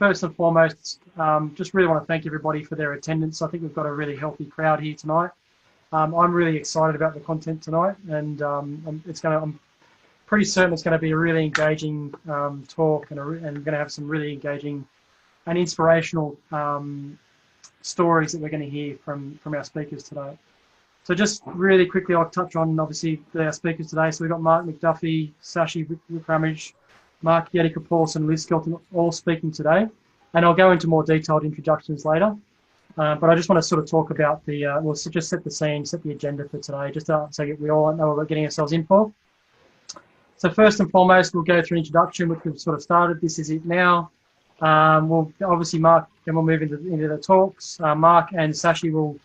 first and foremost, just really want to thank everybody for their attendance. I think we've got a really healthy crowd here tonight. I'm really excited about the content tonight, and I'm pretty certain it's going to be a really engaging talk, and we're going to have some really engaging and inspirational stories that we're going to hear from our speakers today. So just really quickly, I'll touch on obviously our speakers today. So we've got Mark Macduffie, Sachi Wickramage, Mark Yettica-Paulson, Liz Skelton, all speaking today. And I'll go into more detailed introductions later. But I just want to sort of talk about we'll just set the scene, set the agenda for today, just so we all know what we're getting ourselves in for. So first and foremost, we'll go through an introduction, which we've sort of started. This is it now. We'll obviously Mark, then we'll move into the talks. Mark and Sachi will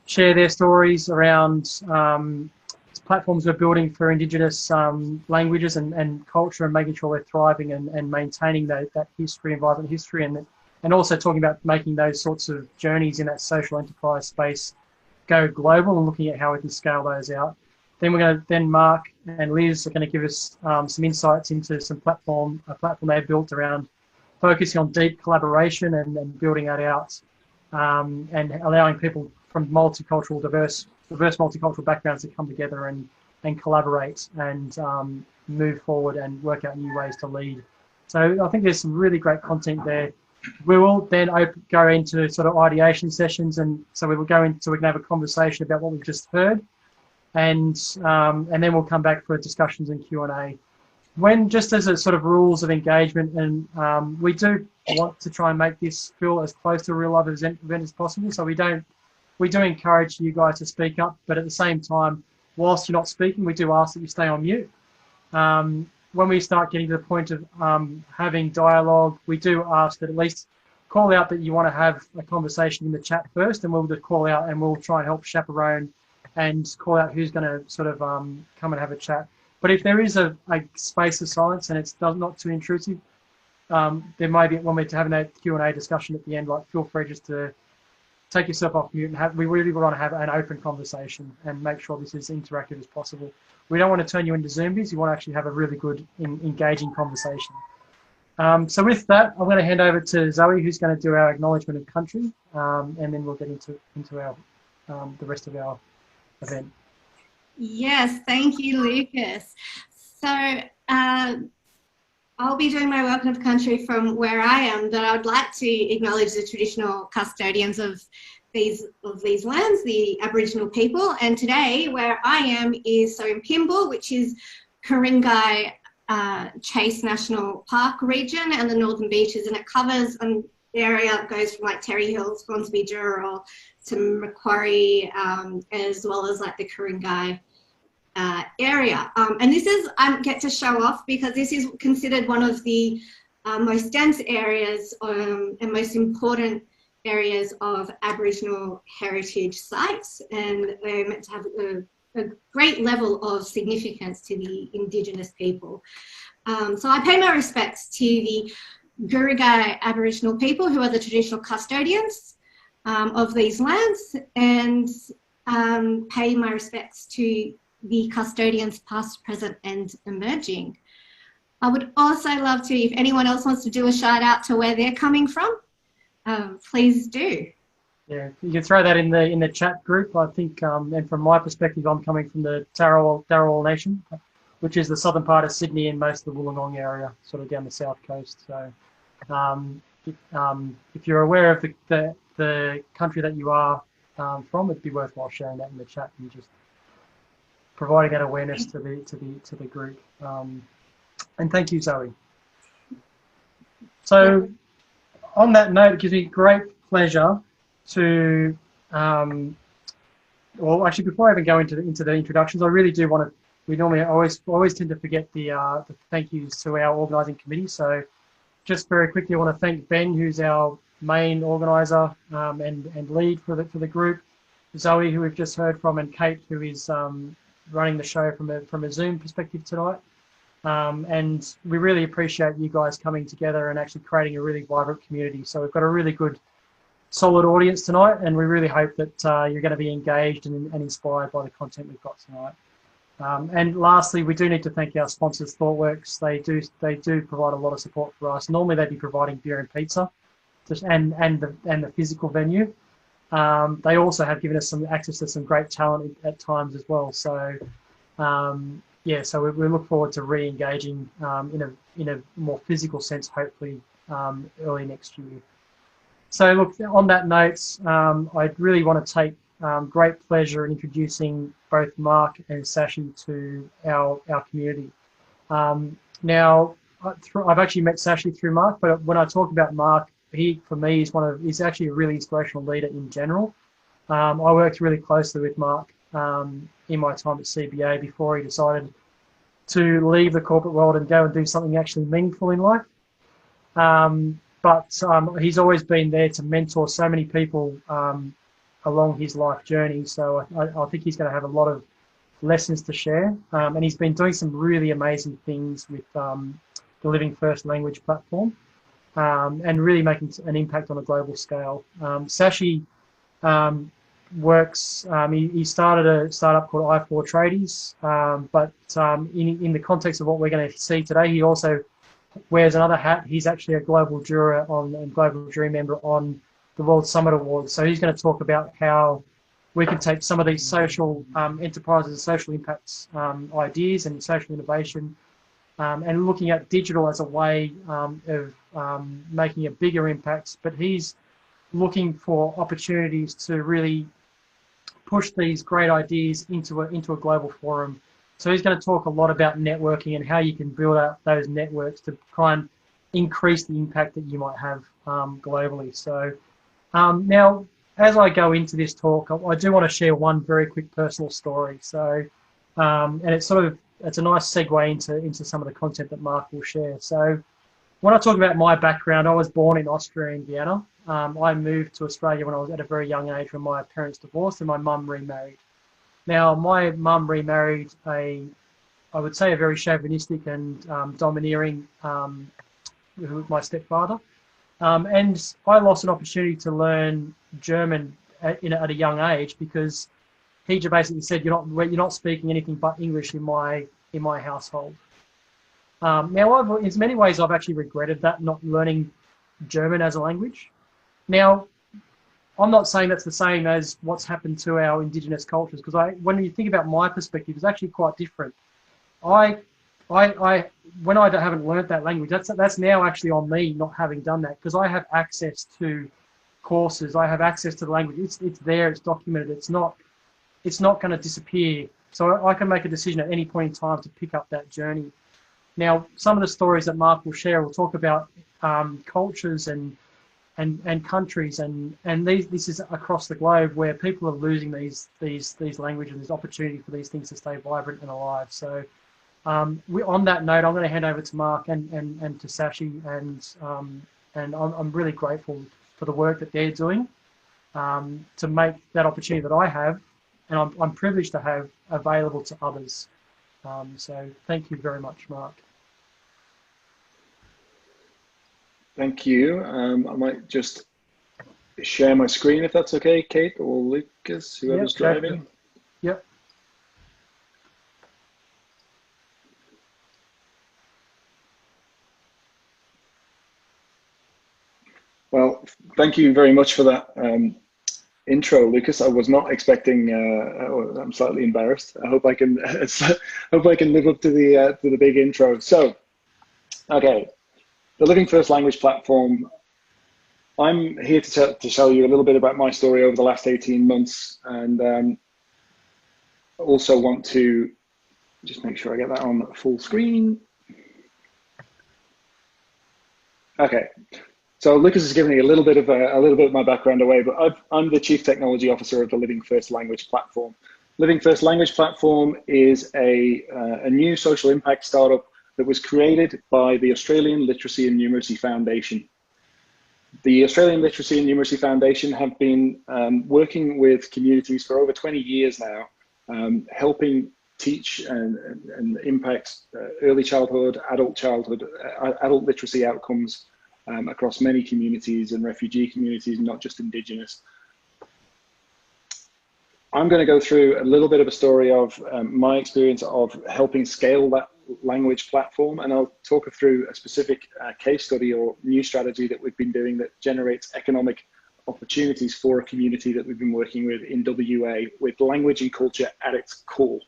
share their stories around platforms we're building for Indigenous languages and culture, and making sure we're thriving and maintaining that history, vibrant history, and also talking about making those sorts of journeys in that social enterprise space go global and looking at how we can scale those out. Then Mark and Liz are going to give us some insights into a platform they've built around focusing on deep collaboration and building that out, and allowing people from diverse multicultural backgrounds to come together and collaborate and move forward and work out new ways to lead. So I think there's some really great content there. We will then go into sort of ideation sessions, and so we will go into so we can have a conversation about what we've just heard, and then we'll come back for discussions and Q&A. Just as a sort of rules of engagement, and we do want to try and make this feel as close to a real life event as possible. So we do encourage you guys to speak up, but at the same time, whilst you're not speaking, we do ask that you stay on mute. When we start getting to the point of having dialogue, we do ask that at least call out that you want to have a conversation in the chat first, and we'll just call out and we'll try and help chaperone and call out who's going to sort of come and have a chat. But if there is a space of silence and it's not too intrusive, there may be, when we're having a Q&A discussion at the end, like feel free just to take yourself off mute and we really want to have an open conversation and make sure this is interactive as possible. We don't want to turn you into zombies. You want to actually have a really good, engaging conversation. So with that, I'm going to hand over to Zoe, who's going to do our acknowledgement of country, and then we'll get into our the rest of our event. Yes, thank you, Lucas. So I'll be doing my welcome of country from where I am, but I'd like to acknowledge the traditional custodians of these lands, the Aboriginal people. And today, where I am is so in Pymble, which is Ku-ring-gai Chase National Park region and the Northern Beaches, and it covers an area that goes from like Terry Hills, Hornsby, Dural to Macquarie, as well as like the Ku-ring-gai area. And this is, I get to show off because this is considered one of the most dense areas and most important areas of Aboriginal heritage sites, and they're meant to have a great level of significance to the Indigenous people. So I pay my respects to the Ku-ring-gai Aboriginal people, who are the traditional custodians of these lands, and pay my respects to the custodians past, present and emerging. I would also love to, if anyone else wants to do a shout out to where they're coming from, please do. Yeah, you can throw that in the chat group. I think, and from my perspective, I'm coming from the Darawal Nation, which is the southern part of Sydney and most of the Wollongong area, sort of down the south coast. So if you're aware of the country that you are from, it'd be worthwhile sharing that in the chat and just providing that awareness to the group. And thank you, Zoe. So on that note, it gives me great pleasure to, well, actually, before I even go into the introductions, I really do want to, we normally always tend to forget the thank yous to our organising committee. So just very quickly, I want to thank Ben, who's our main organiser and lead for the group, Zoe, who we've just heard from, and Kate, who is running the show from a Zoom perspective tonight. And we really appreciate you guys coming together and actually creating a really vibrant community. So we've got a really good, solid audience tonight, and we really hope that you're going to be engaged and inspired by the content we've got tonight. And lastly, we do need to thank our sponsors, ThoughtWorks. They do provide a lot of support for us. Normally, they'd be providing beer and pizza, and the physical venue. They also have given us some access to some great talent at times as well. So yeah, so we look forward to re-engaging in a more physical sense, hopefully early next year. So look, on that note, I really want to take great pleasure in introducing both Mark and Sachi to our community. Now, I've actually met Sachi through Mark, but when I talk about Mark, he, for me, he's actually a really inspirational leader in general. I worked really closely with Mark in my time at CBA before he decided to leave the corporate world and go and do something actually meaningful in life. But he's always been there to mentor so many people along his life journey. So I think he's going to have a lot of lessons to share. And he's been doing some really amazing things with the Living First Language platform and really making an impact on a global scale. Sachi works, he started a startup called I4 Tradies, but in the context of what we're going to see today, he also wears another hat. He's actually a global juror and global jury member on the World Summit Awards. So he's going to talk about how we can take some of these social enterprises and social impacts ideas and social innovation and looking at digital as a way of making a bigger impact. But he's looking for opportunities to really push these great ideas into a global forum. So he's going to talk a lot about networking and how you can build out those networks to try and increase the impact that you might have globally. So now, as I go into this talk, I do want to share one very quick personal story. So, and it's a nice segue into some of the content that Mark will share. So when I talk about my background, I was born in Austria and Vienna. I moved to Australia when I was at a very young age when my parents divorced and my mum remarried. Now, my mum remarried I would say a very chauvinistic and domineering, my stepfather. And I lost an opportunity to learn German at a young age because he basically said, you're not speaking anything but English in my household. Now, in many ways, I've actually regretted that, not learning German as a language. Now, I'm not saying that's the same as what's happened to our Indigenous cultures, because when you think about my perspective, it's actually quite different. When I haven't learnt that language, that's now actually on me not having done that, because I have access to courses, I have access to the language. It's there, it's documented. It's not going to disappear. So I can make a decision at any point in time to pick up that journey. Now, some of the stories that Mark will share will talk about cultures and countries, and this is across the globe where people are losing these languages. There's opportunity for these things to stay vibrant and alive. So on that note, I'm going to hand over to Mark and to Sachi, and I'm really grateful for the work that they're doing to make that opportunity that I have, and I'm privileged to have, available to others. So thank you very much, Mark. Thank you. I might just share my screen if that's okay, Kate or Lucas, whoever's driving. Yep. Well, thank you very much for that intro, Lucas. I was not expecting. I'm slightly embarrassed. I hope I can live up to the big intro. So, okay. The Living First Language platform, I'm here to tell you a little bit about my story over the last 18 months, and also want to just make sure I get that on full screen. Okay, so Lucas has given me a little bit of my background away, but I'm the Chief Technology Officer of the Living First Language platform. Living First Language platform is a new social impact startup that was created by the Australian Literacy and Numeracy Foundation. The Australian Literacy and Numeracy Foundation have been working with communities for over 20 years now, helping teach and impact early childhood, adult literacy outcomes across many communities and refugee communities, not just Indigenous. I'm going to go through a little bit of a story of my experience of helping scale that language platform, and I'll talk through a specific case study or new strategy that we've been doing that generates economic opportunities for a community that we've been working with in WA, with language and culture at its core.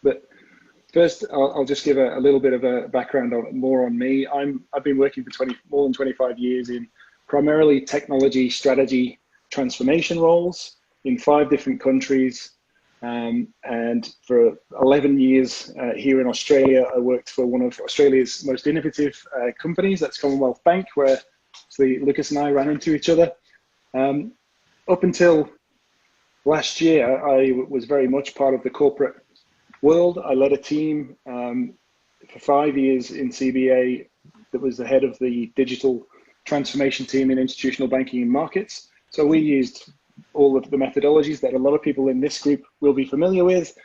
But first, I'll just give a little bit of a background more on me. I've been working for more than 25 years in primarily technology, strategy, transformation roles in 5 different countries. And for 11 years here in Australia, I worked for one of Australia's most innovative companies, that's Commonwealth Bank, where Lucas and I ran into each other. Up until last year, I was very much part of the corporate world. I led a team for 5 years in CBA that was the head of the digital transformation team in institutional banking and markets. So we used all of the methodologies that a lot of people in this group will be familiar with: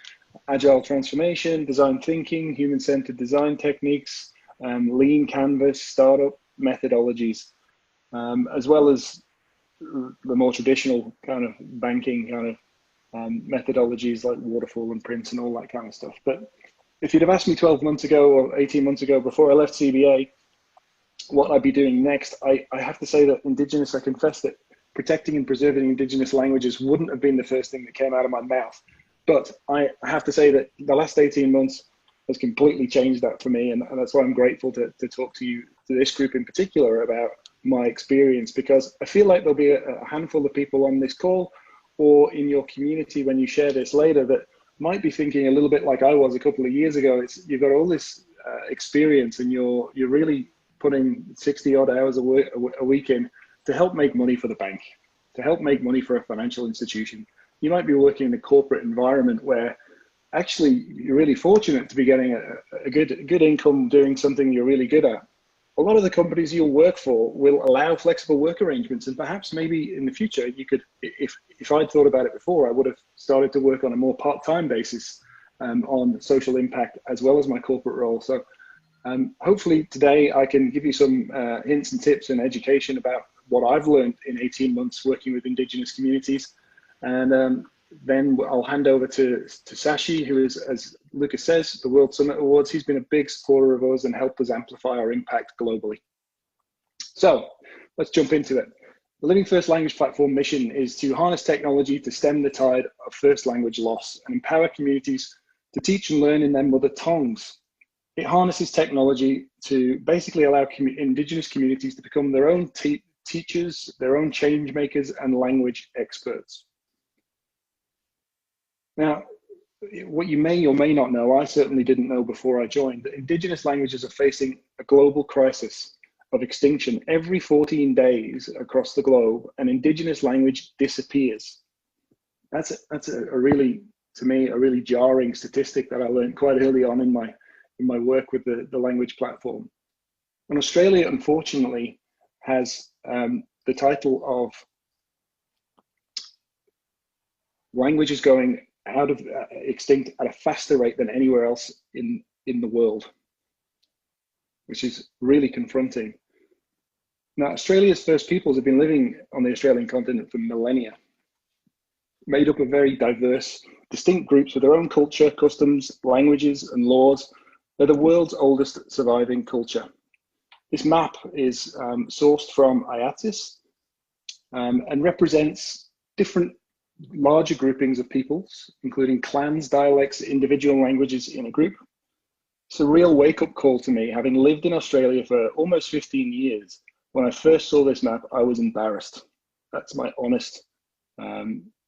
agile transformation, design thinking, human-centered design techniques, lean canvas, startup methodologies, as well as the more traditional kind of banking kind of methodologies like waterfall and Prince and all that kind of stuff. But if you'd have asked me 12 months ago or 18 months ago before I left CBA what I'd be doing next, I have to say that Indigenous, I confess that protecting and preserving Indigenous languages wouldn't have been the first thing that came out of my mouth. But I have to say that the last 18 months has completely changed that for me. And that's why I'm grateful to talk to you, to this group in particular, about my experience, because I feel like there'll be a handful of people on this call or in your community when you share this later that might be thinking a little bit like I was a couple of years ago. You've got all this experience and you're really putting 60 odd hours a week in to help make money for the bank, to help make money for a financial institution. You might be working in a corporate environment where actually you're really fortunate to be getting a good income doing something you're really good at. A lot of the companies you'll work for will allow flexible work arrangements, and perhaps maybe in the future you could, if I'd thought about it before, I would have started to work on a more part-time basis on social impact as well as my corporate role. So hopefully today I can give you some hints and tips and education about what I've learned in 18 months working with Indigenous communities. And then I'll hand over to Sachi, who is, as Lucas says, the World Summit Awards. He's been a big supporter of us and helped us amplify our impact globally. So let's jump into it. The Living First Language Platform mission is to harness technology to stem the tide of first language loss and empower communities to teach and learn in their mother tongues. It harnesses technology to basically allow Indigenous communities to become their own teachers, their own change makers, and language experts. Now, what you may or may not know, I certainly didn't know before I joined, that Indigenous languages are facing a global crisis of extinction. Every 14 days across the globe, an Indigenous language disappears. That's a really, to me, a really jarring statistic that I learned quite early on in my work with the language platform. And Australia, unfortunately, has the title of languages going out of extinct at a faster rate than anywhere else in the world, which is really confronting. Now, Australia's first peoples have been living on the Australian continent for millennia, made up of very diverse, distinct groups with their own culture, customs, languages, and laws. They're the world's oldest surviving culture. This map is sourced from IATIS and represents different larger groupings of peoples, including clans, dialects, individual languages in a group. It's a real wake-up call to me, having lived in Australia for almost 15 years. When I first saw this map, I was embarrassed. That's my honest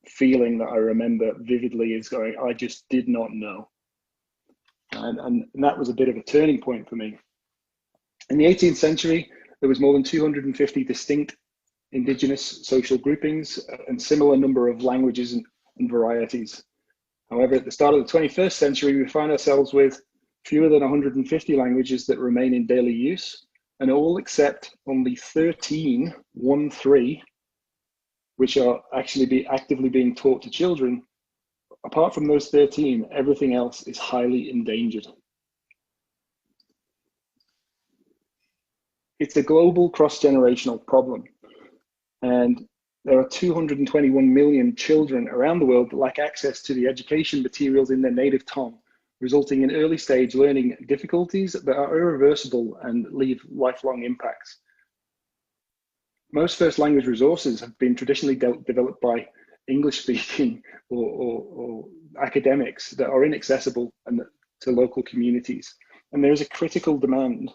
feeling that I remember vividly, is going, I just did not know. And that was a bit of a turning point for me. In the 18th century, there was more than 250 distinct Indigenous social groupings and similar number of languages and varieties. However, at the start of the 21st century, we find ourselves with fewer than 150 languages that remain in daily use, and all except only 13, which are actually actively being taught to children. Apart from those 13, everything else is highly endangered. It's a global cross-generational problem. And There are 221 million children around the world that lack access to the education materials in their native tongue, resulting in early stage learning difficulties that are irreversible and leave lifelong impacts. Most first language resources have been traditionally developed by English speaking or academics that are inaccessible to local communities. And there is a critical demand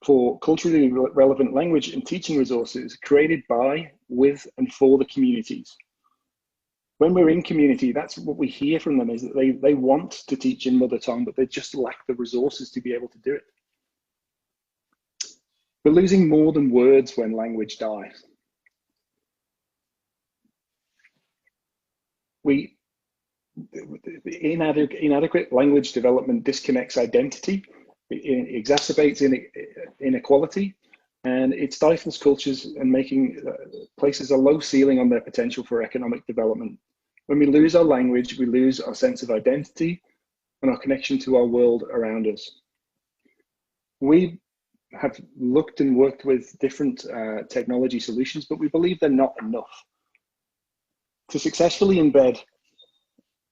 for culturally relevant language and teaching resources created by, with, and for the communities. When we're in community, that's what we hear from them, is that they want to teach in mother tongue, but they just lack the resources to be able to do it. We're losing more than words when language dies. Inadequate language development disconnects identity, it exacerbates inequality, and it stifles cultures and places a low ceiling on their potential for economic development. When we lose our language, we lose our sense of identity and our connection to our world around us. We have looked and worked with different technology solutions, but we believe they're not enough. To successfully embed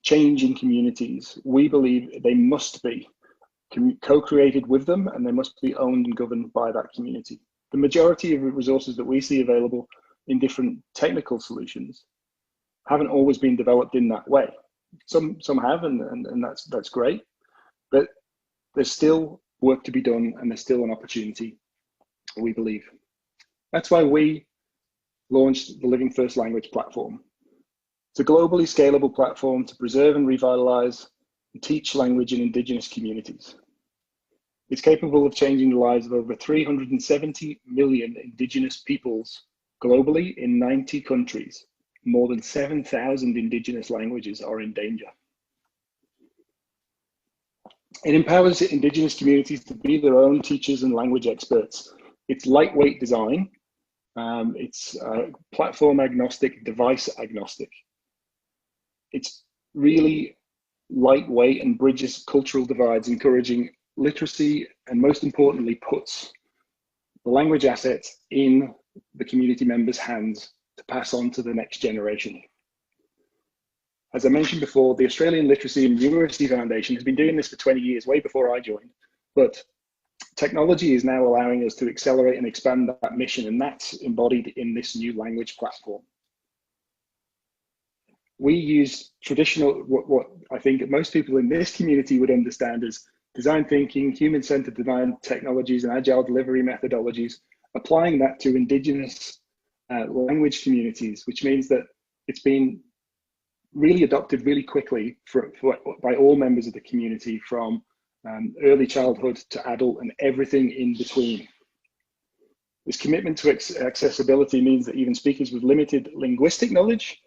change in communities, we believe they must be co-created with them, and they must be owned and governed by that community. The majority of the resources that we see available in different technical solutions haven't always been developed in that way. Some have, and that's great, but there's still work to be done, and there's still an opportunity, we believe. That's why we launched the Living First Language platform. It's a globally scalable platform to preserve and revitalize and teach language in Indigenous communities. It's capable of changing the lives of over 370 million Indigenous peoples globally in 90 countries. More than 7,000 Indigenous languages are in danger. It empowers Indigenous communities to be their own teachers and language experts. It's lightweight design. It's platform agnostic, device agnostic. It's really lightweight and bridges cultural divides, encouraging literacy, and most importantly, puts the language assets in the community members' hands to pass on to the next generation. As I mentioned before, the Australian Literacy and Numeracy Foundation has been doing this for 20 years, way before I joined, but technology is now allowing us to accelerate and expand that mission, and that's embodied in this new language platform. We use traditional, what I think most people in this community would understand as design thinking, human-centered design technologies, and agile delivery methodologies, applying that to Indigenous language communities, which means that it's been really adopted really quickly by all members of the community, from early childhood to adult and everything in between. This commitment to accessibility means that even speakers with limited linguistic knowledge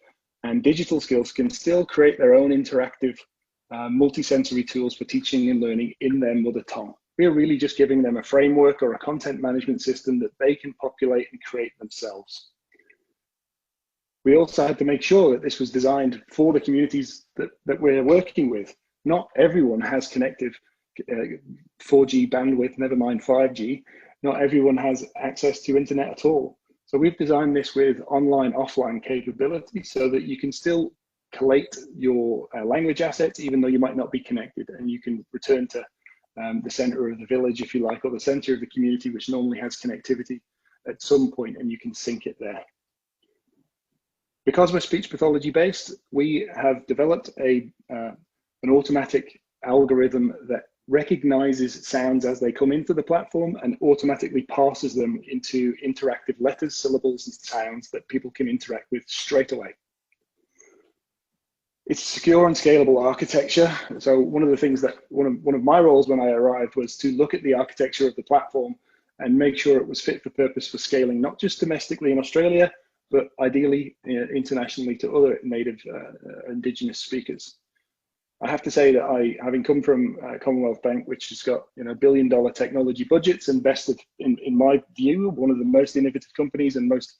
and digital skills can still create their own interactive multisensory tools for teaching and learning in their mother tongue. We're really just giving them a framework or a content management system that they can populate and create themselves. We also had to make sure that this was designed for the communities that we're working with. Not everyone has connected 4G bandwidth, never mind 5G. Not everyone has access to internet at all. So we've designed this with online, offline capability so that you can still collate your language assets, even though you might not be connected, and you can return to the center of the village, if you like, or the center of the community, which normally has connectivity at some point, and you can sync it there. Because we're speech pathology based, we have developed an automatic algorithm that recognizes sounds as they come into the platform and automatically passes them into interactive letters, syllables, and sounds that people can interact with straight away. It's secure and scalable architecture. So one of the things that one of my roles when I arrived was to look at the architecture of the platform and make sure it was fit for purpose for scaling, not just domestically in Australia, but ideally internationally to other native Indigenous speakers. I have to say that having come from Commonwealth Bank, which has got $1 billion technology budgets, invested in my view, one of the most innovative companies and most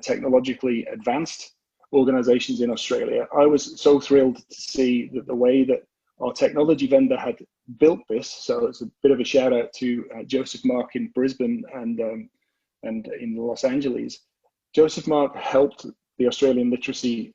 technologically advanced organizations in Australia, I was so thrilled to see that the way that our technology vendor had built this. So it's a bit of a shout out to Joseph Mark in Brisbane and in Los Angeles. Joseph Mark helped the Australian Literacy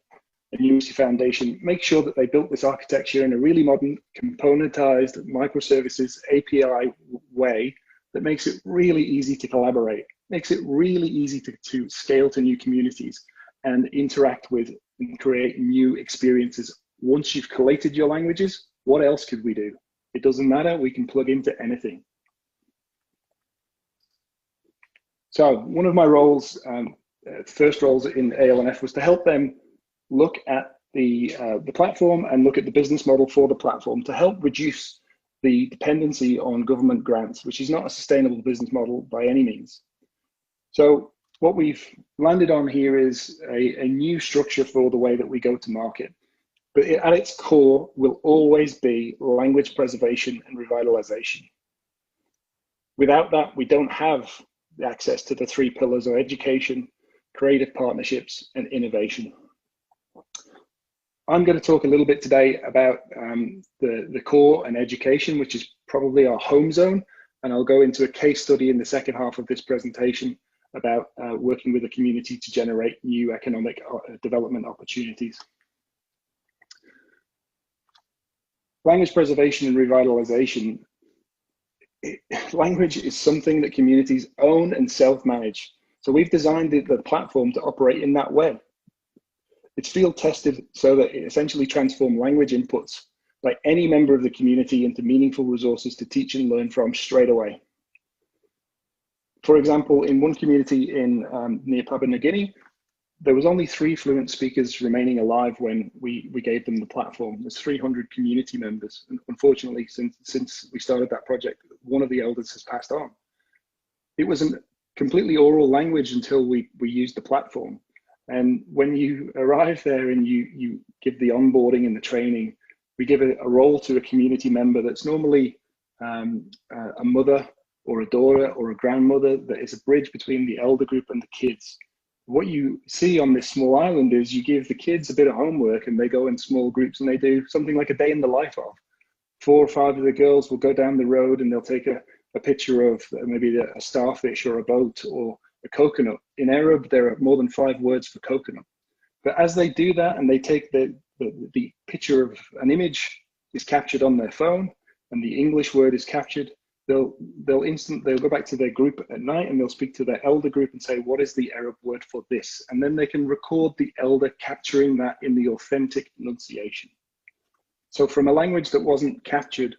and Numeracy Foundation, make sure that they built this architecture in a really modern, componentized, microservices API way that makes it really easy to collaborate, makes it really easy to scale to new communities and interact with and create new experiences. Once you've collated your languages, what else could we do? It doesn't matter, we can plug into anything. So one of my roles, first roles in ALNF, was to help them look at the platform and look at the business model for the platform to help reduce the dependency on government grants, which is not a sustainable business model by any means. So what we've landed on here is a new structure for the way that we go to market. But at its core will always be language preservation and revitalization. Without that, we don't have access to the three pillars of education, creative partnerships, and innovation. I'm going to talk a little bit today about the core and education, which is probably our home zone. And I'll go into a case study in the second half of this presentation about working with the community to generate new economic development opportunities. Language preservation and revitalization. Language is something that communities own and self-manage. So we've designed the platform to operate in that way. It's field tested so that it essentially transforms language inputs by any member of the community into meaningful resources to teach and learn from straight away. For example, in one community in near Papua New Guinea, there was only 3 fluent speakers remaining alive when we gave them the platform. There's 300 community members. And unfortunately, since we started that project, one of the elders has passed on. It was a completely oral language until we used the platform. And when you arrive there and you give the onboarding and the training, we give a role to a community member that's normally a mother or a daughter or a grandmother that is a bridge between the elder group and the kids. What you see on this small island is you give the kids a bit of homework and they go in small groups and they do something like a day in the life of. 4 or 5 of the girls will go down the road and they'll take a picture of maybe a starfish or a boat or a coconut. In Arab, there are more than 5 words for coconut. But as they do that and they take the picture of an image is captured on their phone and the English word is captured, they'll go back to their group at night and they'll speak to their elder group and say, what is the Arab word for this? And then they can record the elder capturing that in the authentic enunciation. So from a language that wasn't captured,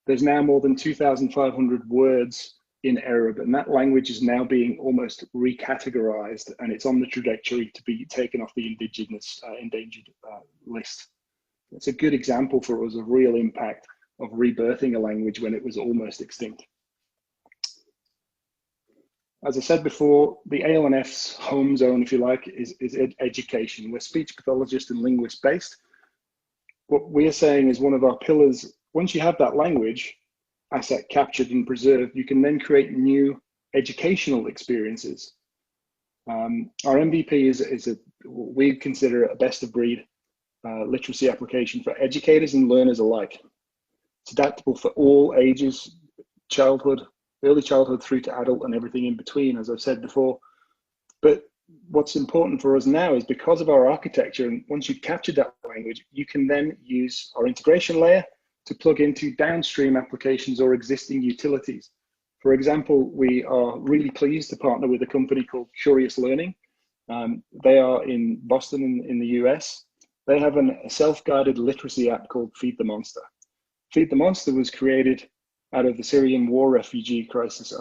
there's now more than 2,500 words in Arab, and that language is now being almost recategorized, and it's on the trajectory to be taken off the Indigenous endangered list. It's a good example for us of real impact of rebirthing a language when it was almost extinct. As I said before, the ALNF's home zone, if you like, is education. We're speech pathologist and linguist based. What we are saying is one of our pillars, once you have that language asset captured and preserved, you can then create new educational experiences. Our MVP is what we consider a best of breed literacy application for educators and learners alike. It's adaptable for all ages, childhood, early childhood through to adult and everything in between, as I've said before. But what's important for us now is because of our architecture, and once you've captured that language, you can then use our integration layer to plug into downstream applications or existing utilities. For example, we are really pleased to partner with a company called Curious Learning. They are in Boston in the US. They have a self-guided literacy app called Feed the Monster. Feed the Monster was created out of the Syrian war refugee crisis,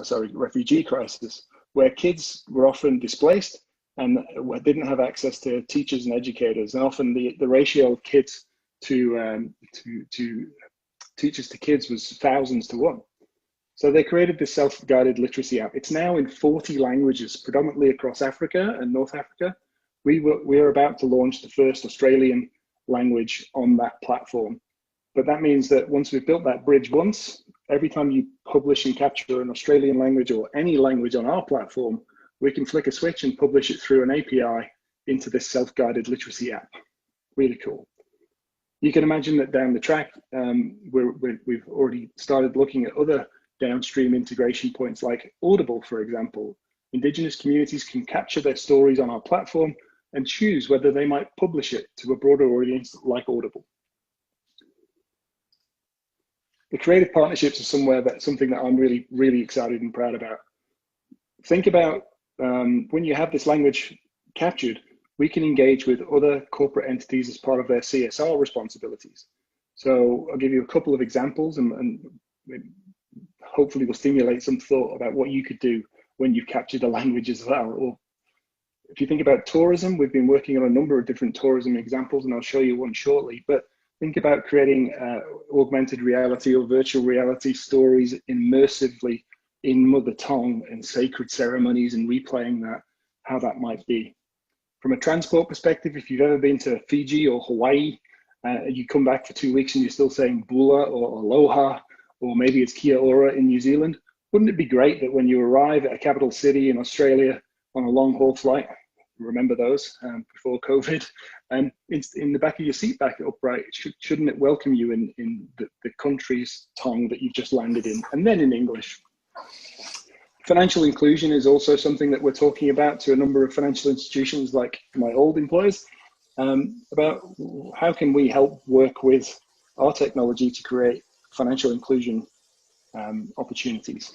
where kids were often displaced and didn't have access to teachers and educators. And often the ratio of kids to teachers to kids was thousands to 1. So they created this self-guided literacy app. It's now in 40 languages, predominantly across Africa and North Africa. We are about to launch the first Australian language on that platform. But that means that once we've built that bridge once, every time you publish and capture an Australian language or any language on our platform, we can flick a switch and publish it through an API into this self-guided literacy app. Really cool. You can imagine that down the track, we've already started looking at other downstream integration points like Audible, for example. Indigenous communities can capture their stories on our platform and choose whether they might publish it to a broader audience like Audible. The creative partnerships are something that I'm really, really excited and proud about. Think about when you have this language captured, we can engage with other corporate entities as part of their CSR responsibilities. So I'll give you a couple of examples and hopefully will stimulate some thought about what you could do when you've captured a language as well. Or if you think about tourism, we've been working on a number of different tourism examples, and I'll show you one shortly. But think about creating augmented reality or virtual reality stories immersively in mother tongue and sacred ceremonies and replaying that, how that might be. From a transport perspective, if you've ever been to Fiji or Hawaii, you come back for 2 weeks and you're still saying bula or aloha, or maybe it's kia ora in New Zealand. Wouldn't it be great that when you arrive at a capital city in Australia on a long haul flight, remember those before COVID, and in the back of your seat back upright, shouldn't it welcome you in the country's tongue that you've just landed in, and then in English? Financial inclusion is also something that we're talking about to a number of financial institutions like my old employers, about how can we help work with our technology to create financial inclusion opportunities.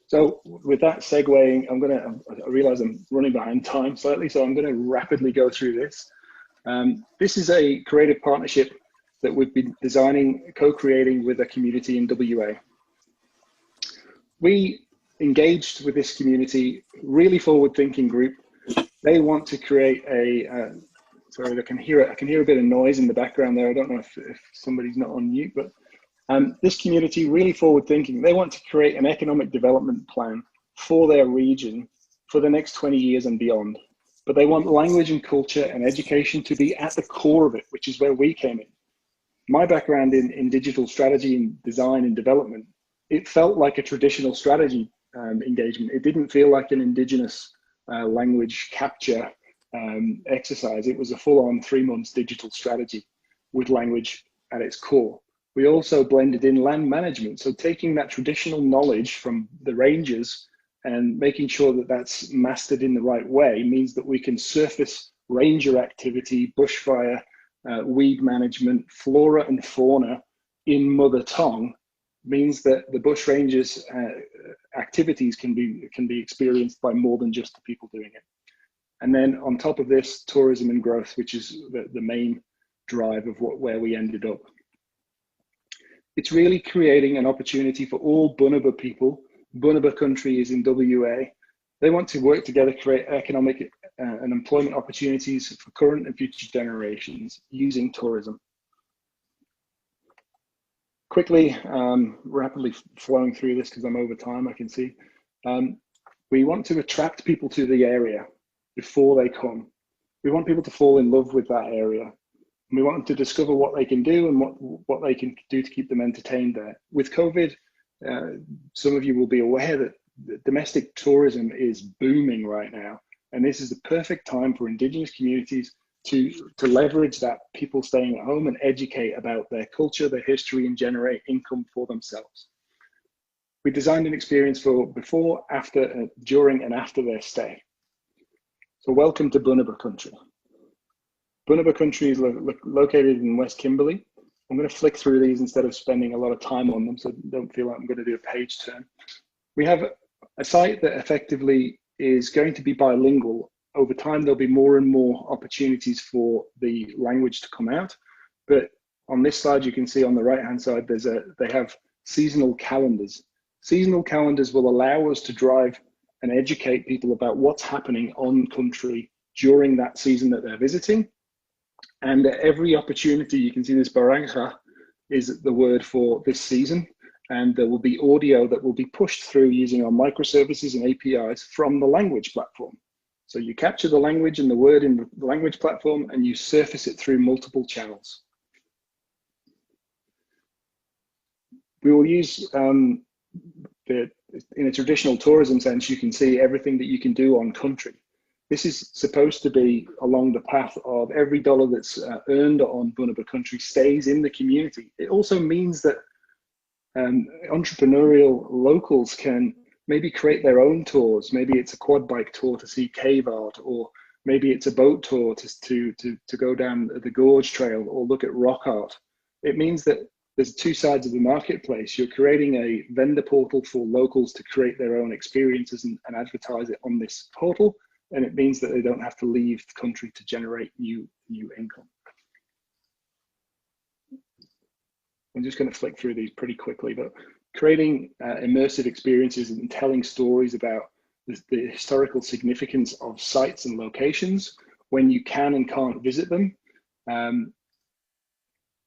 So with that segueing, I realize I'm running behind time slightly, so I'm going to rapidly go through this. This is a creative partnership that we've been designing, co-creating with a community in WA. We engaged with this community, really forward-thinking group. They want to create a, sorry, I can hear a bit of noise in the background there. I don't know if somebody's not on mute, but this community, really forward-thinking. They want to create an economic development plan for their region for the next 20 years and beyond. But they want language and culture and education to be at the core of it, which is where we came in. My background in digital strategy and design and development, it felt like a traditional strategy engagement. It didn't feel like an Indigenous language capture exercise. It was a full-on 3 months digital strategy with language at its core. We also blended in land management. So taking that traditional knowledge from the rangers and making sure that that's mastered in the right way means that we can surface ranger activity, bushfire, weed management, flora and fauna in mother tongue, means that the bush rangers activities can be experienced by more than just the people doing it. And then on top of this, tourism and growth, which is the main drive of where we ended up. It's really creating an opportunity for all Bunuba people. Bunuba country is in WA. They want to work together, create economic and employment opportunities for current and future generations using tourism. Quickly, rapidly flowing through this because I'm over time, I can see. We want to attract people to the area before they come. We want people to fall in love with that area. And we want them to discover what they can do and what they can do to keep them entertained there. With COVID, some of you will be aware that domestic tourism is booming right now. And this is the perfect time for Indigenous communities to leverage that, people staying at home, and educate about their culture, their history, and generate income for themselves. We designed an experience for before, after, during, and after their stay. So welcome to Bunuba country. Bunuba country is located in West Kimberley. I'm going to flick through these instead of spending a lot of time on them, so don't feel like I'm going to do a page turn. We have a site that effectively is going to be bilingual. Over time, there'll be more and more opportunities for the language to come out. But on this slide, you can see on the right-hand side, they have seasonal calendars. Seasonal calendars will allow us to drive and educate people about what's happening on country during that season that they're visiting. And at every opportunity, you can see this barangha is the word for this season. And there will be audio that will be pushed through using our microservices and APIs from the language platform. So you capture the language and the word in the language platform and you surface it through multiple channels. We will use, in a traditional tourism sense, you can see everything that you can do on country. This is supposed to be along the path of every dollar that's earned on Bunuba country stays in the community. It also means that entrepreneurial locals can maybe create their own tours. Maybe it's a quad bike tour to see cave art, or maybe it's a boat tour to go down the gorge trail or look at rock art. It means that there's two sides of the marketplace. You're creating a vendor portal for locals to create their own experiences and advertise it on this portal. And it means that they don't have to leave the country to generate new income. I'm just going to flick through these pretty quickly, but creating immersive experiences and telling stories about the historical significance of sites and locations when you can and can't visit them.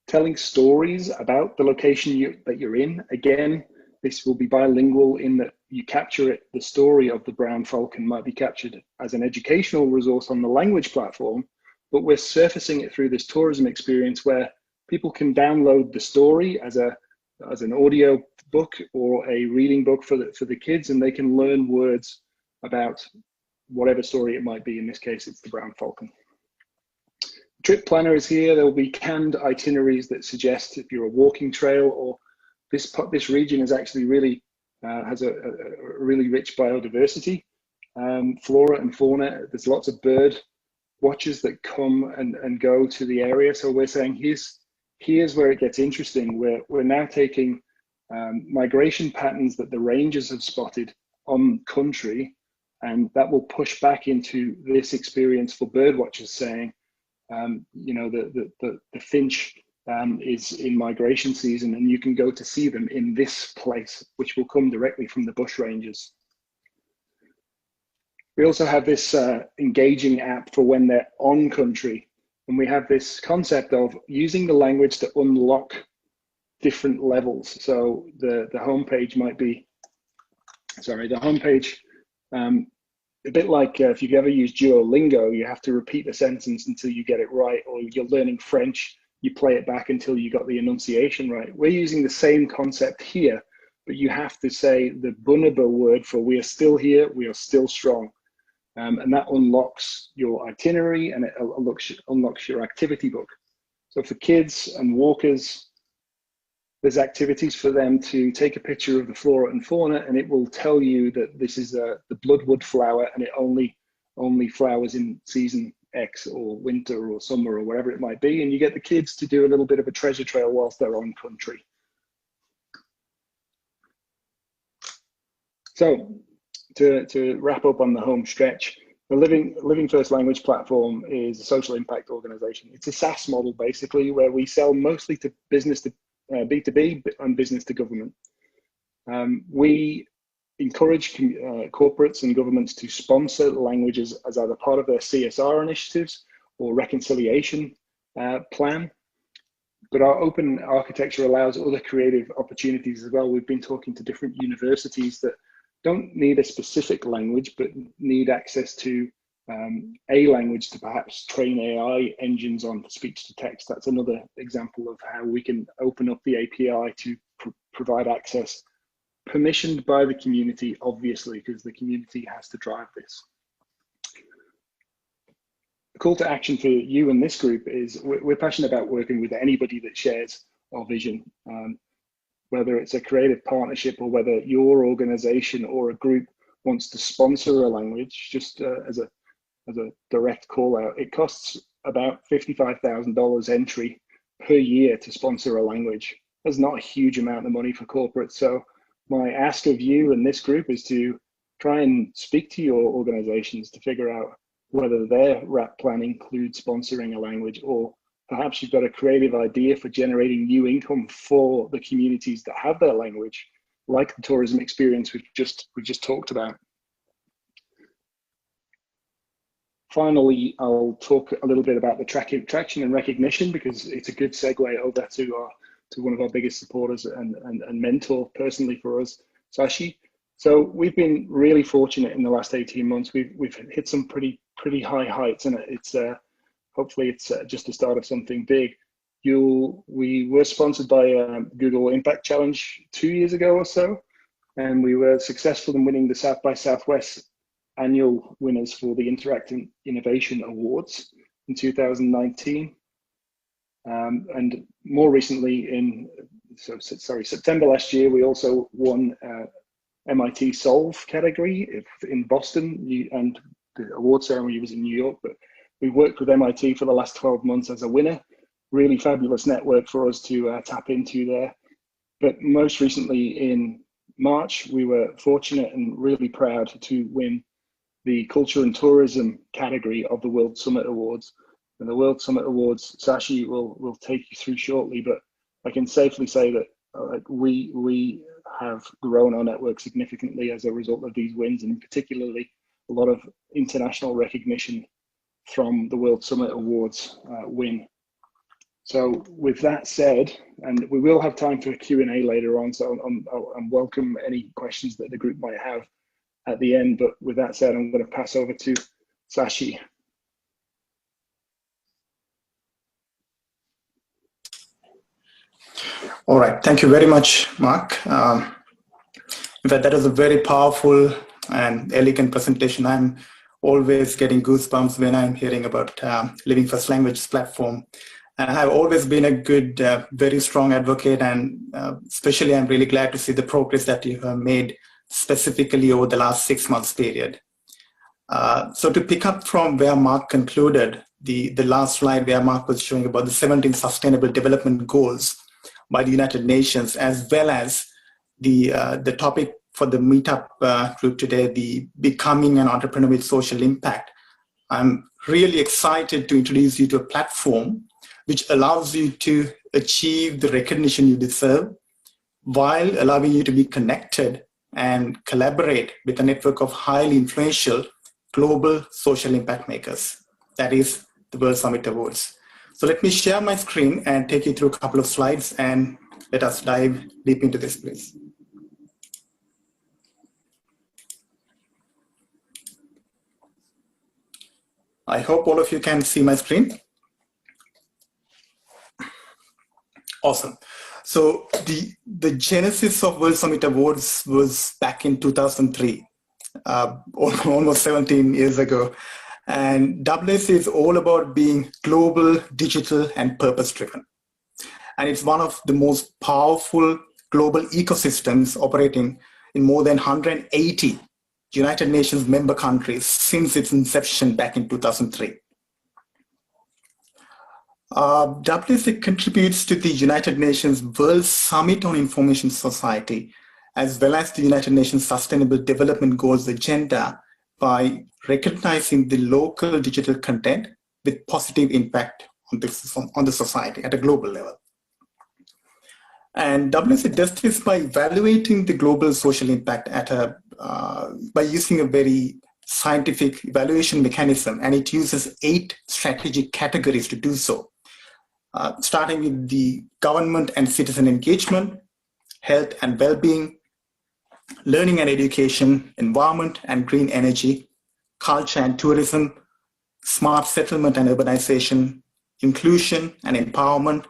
Telling stories about the location that you're in. Again, this will be bilingual in that you capture it. The story of the brown falcon might be captured as an educational resource on the language platform, but we're surfacing it through this tourism experience where people can download the story as an audio book or a reading book for the kids, and they can learn words about whatever story it might be. In this case, it's the brown falcon. Trip planner is here. There will be canned itineraries that suggest if you're a walking trail, or this region is actually really has a really rich biodiversity, flora and fauna. There's lots of bird watchers that come and go to the area. So we're saying here's where it gets interesting. We're now taking migration patterns that the rangers have spotted on country, and that will push back into this experience for bird watchers, saying, you know, the finch is in migration season, and you can go to see them in this place, which will come directly from the bush rangers. We also have this engaging app for when they're on country, and we have this concept of using the language to unlock different levels. So the homepage might be, sorry, the homepage, a bit like if you've ever used Duolingo, you have to repeat the sentence until you get it right, or you're learning French, you play it back until you got the enunciation right. We're using the same concept here, but you have to say the Bunaba word for we are still here, we are still strong. And that unlocks your itinerary, and it unlocks your activity book. So for kids and walkers, there's activities for them to take a picture of the flora and fauna, and it will tell you that this is the bloodwood flower, and it only flowers in season X or winter or summer or wherever it might be. And you get the kids to do a little bit of a treasure trail whilst they're on country. So to wrap up on the home stretch, the Living First Language platform is a social impact organization. It's a SaaS model basically, where we sell mostly to business to B2B and business to government. We encourage corporates and governments to sponsor languages as either part of their CSR initiatives or reconciliation plan. But our open architecture allows other creative opportunities as well. We've been talking to different universities that don't need a specific language, but need access to a language to perhaps train AI engines on speech to text. That's another example of how we can open up the API to provide access, permissioned by the community, obviously, because the community has to drive this. The call to action for you and this group is we're passionate about working with anybody that shares our vision, whether it's a creative partnership or whether your organization or a group wants to sponsor a language. Just as a direct call out, it costs about $55,000 entry per year to sponsor a language. That's not a huge amount of money for corporates. So my ask of you and this group is to try and speak to your organizations to figure out whether their RAP plan includes sponsoring a language, or perhaps you've got a creative idea for generating new income for the communities that have their language, like the tourism experience we just talked about. Finally, I'll talk a little bit about the traction and recognition, because it's a good segue over to one of our biggest supporters and mentor personally for us, Sachi. So we've been really fortunate in the last 18 months. We've hit some pretty high heights, and it's hopefully it's just the start of something big. We were sponsored by Google Impact Challenge 2 years ago or so, and we were successful in winning the South by Southwest annual winners for the Interactive Innovation Awards in 2019. And more recently September last year, we also won MIT Solve category in Boston, and award ceremony was in New York, but we worked with MIT for the last 12 months as a winner. Really fabulous network for us to tap into there. But most recently in March, we were fortunate and really proud to win the Culture and Tourism category of the World Summit Awards. And the World Summit Awards, Sachi will take you through shortly, but I can safely say that we have grown our network significantly as a result of these wins, and particularly a lot of international recognition from the World Summit Awards win. So with that said, and we will have time for Q&A later on, so I'll welcome any questions that the group might have at the end, but with that said, I'm going to pass over to Sachi. All right, thank you very much, Mark. In fact, that was a very powerful and elegant presentation. I'm always getting goosebumps when I'm hearing about Living First Language platform. And I have always been a good, very strong advocate, and especially I'm really glad to see the progress that you have made specifically over the last 6 months period. So to pick up from where Mark concluded, the last slide where Mark was showing about the 17 Sustainable Development Goals by the United Nations, as well as the topic for the meetup group today, the Becoming an Entrepreneur with Social Impact. I'm really excited to introduce you to a platform which allows you to achieve the recognition you deserve while allowing you to be connected and collaborate with a network of highly influential global social impact makers. That is the World Summit Awards. So let me share my screen and take you through a couple of slides, and let us dive deep into this, please. I hope all of you can see my screen. Awesome. So the genesis of World Summit Awards was back in 2003, almost 17 years ago. And WSA is all about being global, digital, and purpose-driven. And it's one of the most powerful global ecosystems operating in more than 180 United Nations member countries since its inception back in 2003. WSA contributes to the United Nations World Summit on Information Society, as well as the United Nations Sustainable Development Goals agenda, by recognizing the local digital content with positive impact on the society at a global level. And WSA does this by evaluating the global social impact by using a very scientific evaluation mechanism, and it uses 8 strategic categories to do so. Starting with the government and citizen engagement, health and well-being, learning and education, environment and green energy, culture and tourism, smart settlement and urbanization, inclusion and empowerment,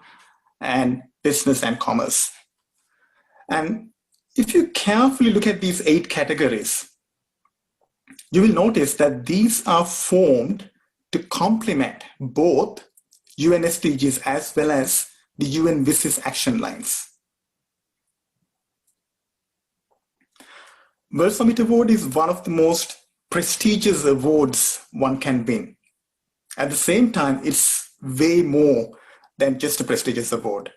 and business and commerce. And if you carefully look at these 8 categories, you will notice that these are formed to complement both UN SDGs as well as the UN WSIS action lines. World Summit Award is one of the most prestigious awards one can win. At the same time, it's way more than just a prestigious award.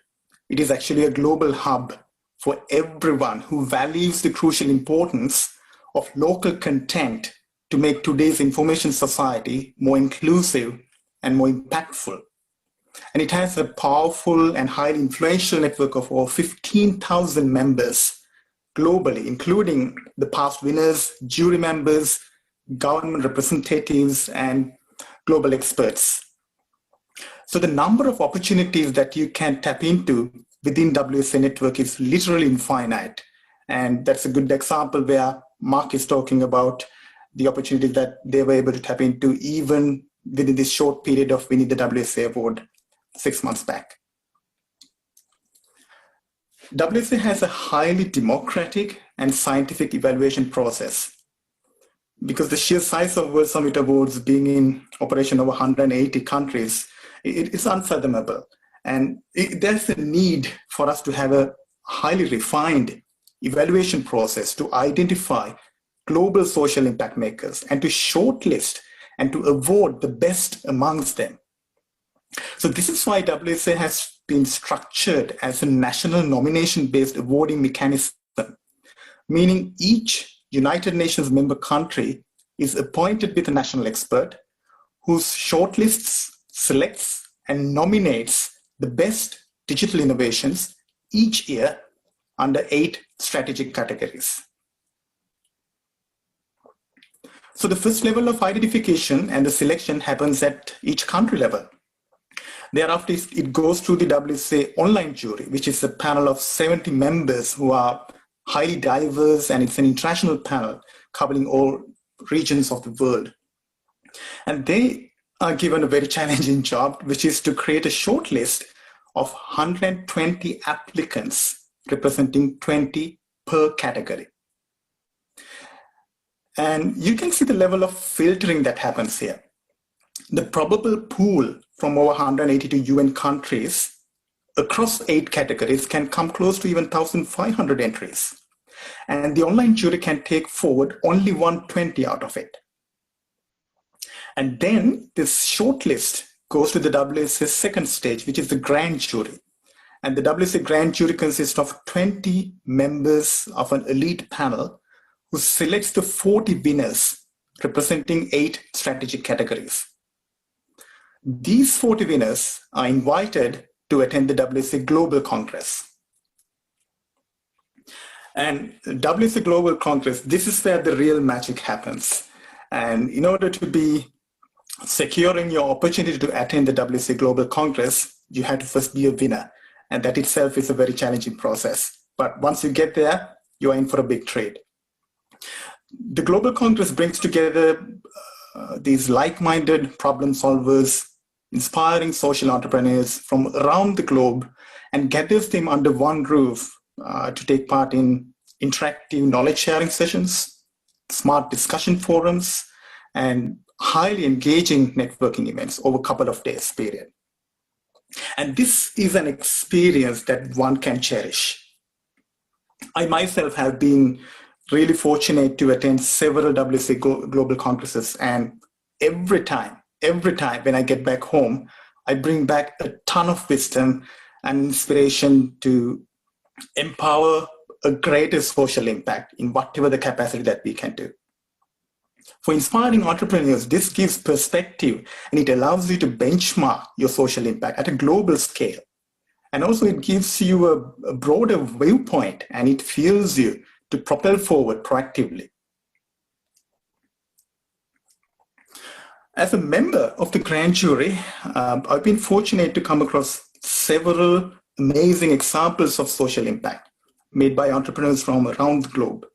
It is actually a global hub for everyone who values the crucial importance of local content to make today's information society more inclusive and more impactful. And it has a powerful and highly influential network of over 15,000 members globally, including the past winners, jury members, government representatives, and global experts. So the number of opportunities that you can tap into within WSA network is literally infinite. And that's a good example where Mark is talking about the opportunities that they were able to tap into even within this short period of winning the WSA award 6 months back. WSA has a highly democratic and scientific evaluation process. Because the sheer size of World Summit Awards being in operation over 180 countries, it is unfathomable. And there's a need for us to have a highly refined evaluation process to identify global social impact makers and to shortlist and to award the best amongst them. So this is why WSA has been structured as a national nomination-based awarding mechanism, meaning each United Nations member country is appointed with a national expert who shortlists, selects, and nominates the best digital innovations each year under 8 strategic categories. So the first level of identification and the selection happens at each country level. Thereafter, it goes through the WSA online jury, which is a panel of 70 members who are highly diverse, and it's an international panel covering all regions of the world. And they are given a very challenging job, which is to create a short list of 120 applicants representing 20 per category. And you can see the level of filtering that happens here. The probable pool from over 182 UN countries across 8 categories can come close to even 1,500 entries. And the online jury can take forward only 120 out of it. And then this shortlist goes to the WSA second stage, which is the grand jury. And the WSA grand jury consists of 20 members of an elite panel who selects the 40 winners representing 8 strategic categories. These 40 winners are invited to attend the WSA Global Congress. And WSA Global Congress, this is where the real magic happens. And in order to be securing your opportunity to attend the WSA Global Congress, you have to first be a winner. And that itself is a very challenging process. But once you get there, you are in for a big treat. The Global Congress brings together these like-minded problem solvers, inspiring social entrepreneurs from around the globe, and gathers them under one roof to take part in interactive knowledge sharing sessions, smart discussion forums, and highly engaging networking events over a couple of days period. And this is an experience that one can cherish. I myself have been really fortunate to attend several WSA Global Congresses, and every time when I get back home, I bring back a ton of wisdom and inspiration to empower a greater social impact in whatever the capacity that we can do. For inspiring entrepreneurs, this gives perspective, and it allows you to benchmark your social impact at a global scale. And also it gives you a broader viewpoint, and it fuels you to propel forward proactively. As a member of the grand jury, I've been fortunate to come across several amazing examples of social impact made by entrepreneurs from around the globe.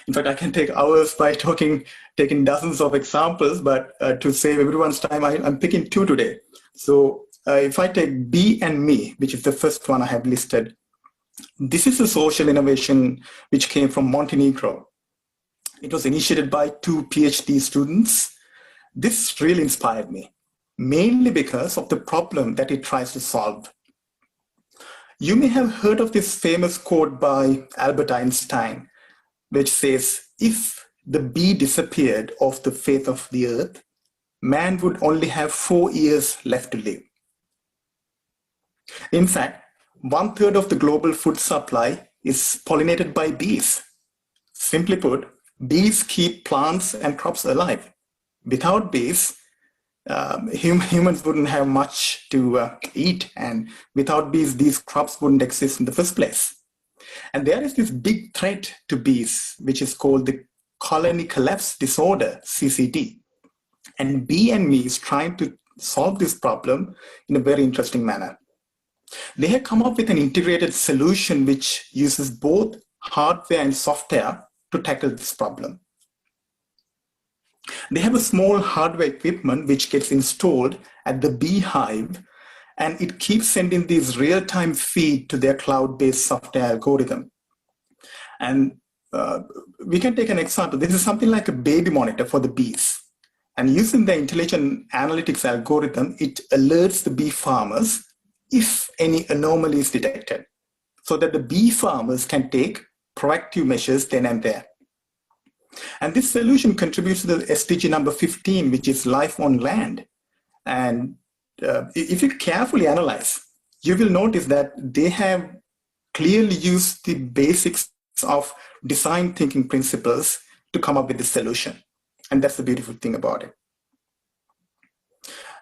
In fact, I can take hours by taking dozens of examples, but to save everyone's time, I'm picking 2 today. So if I take Be and Me, which is the first one I have listed, this is a social innovation which came from Montenegro. It was initiated by 2 PhD students. This really inspired me, mainly because of the problem that it tries to solve. You may have heard of this famous quote by Albert Einstein, which says, if the bee disappeared off the face of the earth, man would only have 4 years left to live. In fact, 1/3 of the global food supply is pollinated by bees. Simply put, bees keep plants and crops alive. Without bees, humans wouldn't have much to eat, and without bees, these crops wouldn't exist in the first place. And there is this big threat to bees, which is called the colony collapse disorder, CCD. And Be and Me is trying to solve this problem in a very interesting manner. They have come up with an integrated solution which uses both hardware and software to tackle this problem. They have a small hardware equipment which gets installed at the beehive, and it keeps sending these real-time feed to their cloud-based software algorithm. And we can take an example. This is something like a baby monitor for the bees. And using the intelligent analytics algorithm, it alerts the bee farmers if any anomaly is detected, so that the bee farmers can take proactive measures then and there. And this solution contributes to the SDG number 15, which is life on land. And if you carefully analyze, you will notice that they have clearly used the basics of design thinking principles to come up with this solution. And that's the beautiful thing about it.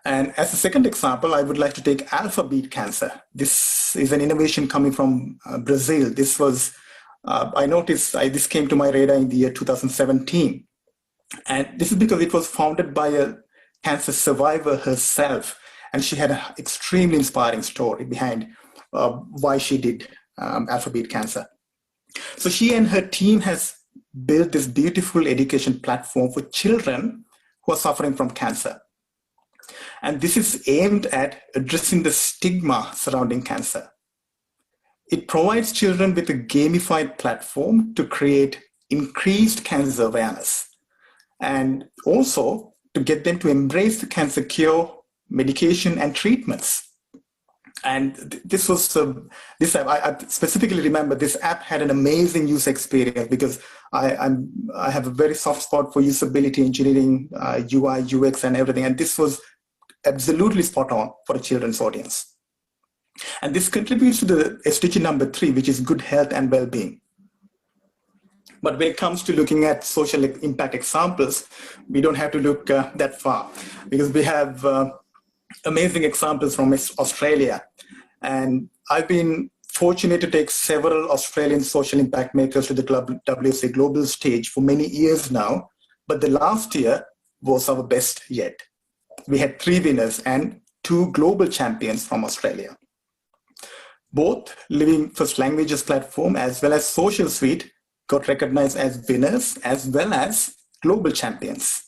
And as a second example, I would like to take alpha-beat cancer. This is an innovation coming from Brazil. This was, I noticed this came to my radar in the year 2017. And this is because it was founded by a cancer survivor herself. And she had an extremely inspiring story behind why she did alpha-beat cancer. So she and her team has built this beautiful education platform for children who are suffering from cancer. And this is aimed at addressing the stigma surrounding cancer. It provides children with a gamified platform to create increased cancer awareness, and also to get them to embrace the cancer cure, medication, and treatments. And this was, I specifically remember this app had an amazing user experience because I have a very soft spot for usability engineering, UI, UX, and everything. And this was absolutely spot on for a children's audience. And this contributes to the SDG number 3, which is good health and well-being. But when it comes to looking at social impact examples, we don't have to look that far, because we have amazing examples from Australia. And I've been fortunate to take several Australian social impact makers to the WSA global stage for many years now, but the last year was our best yet. We had 3 winners and 2 global champions from Australia. Both Living First Languages platform as well as Social Suite got recognized as winners as well as global champions.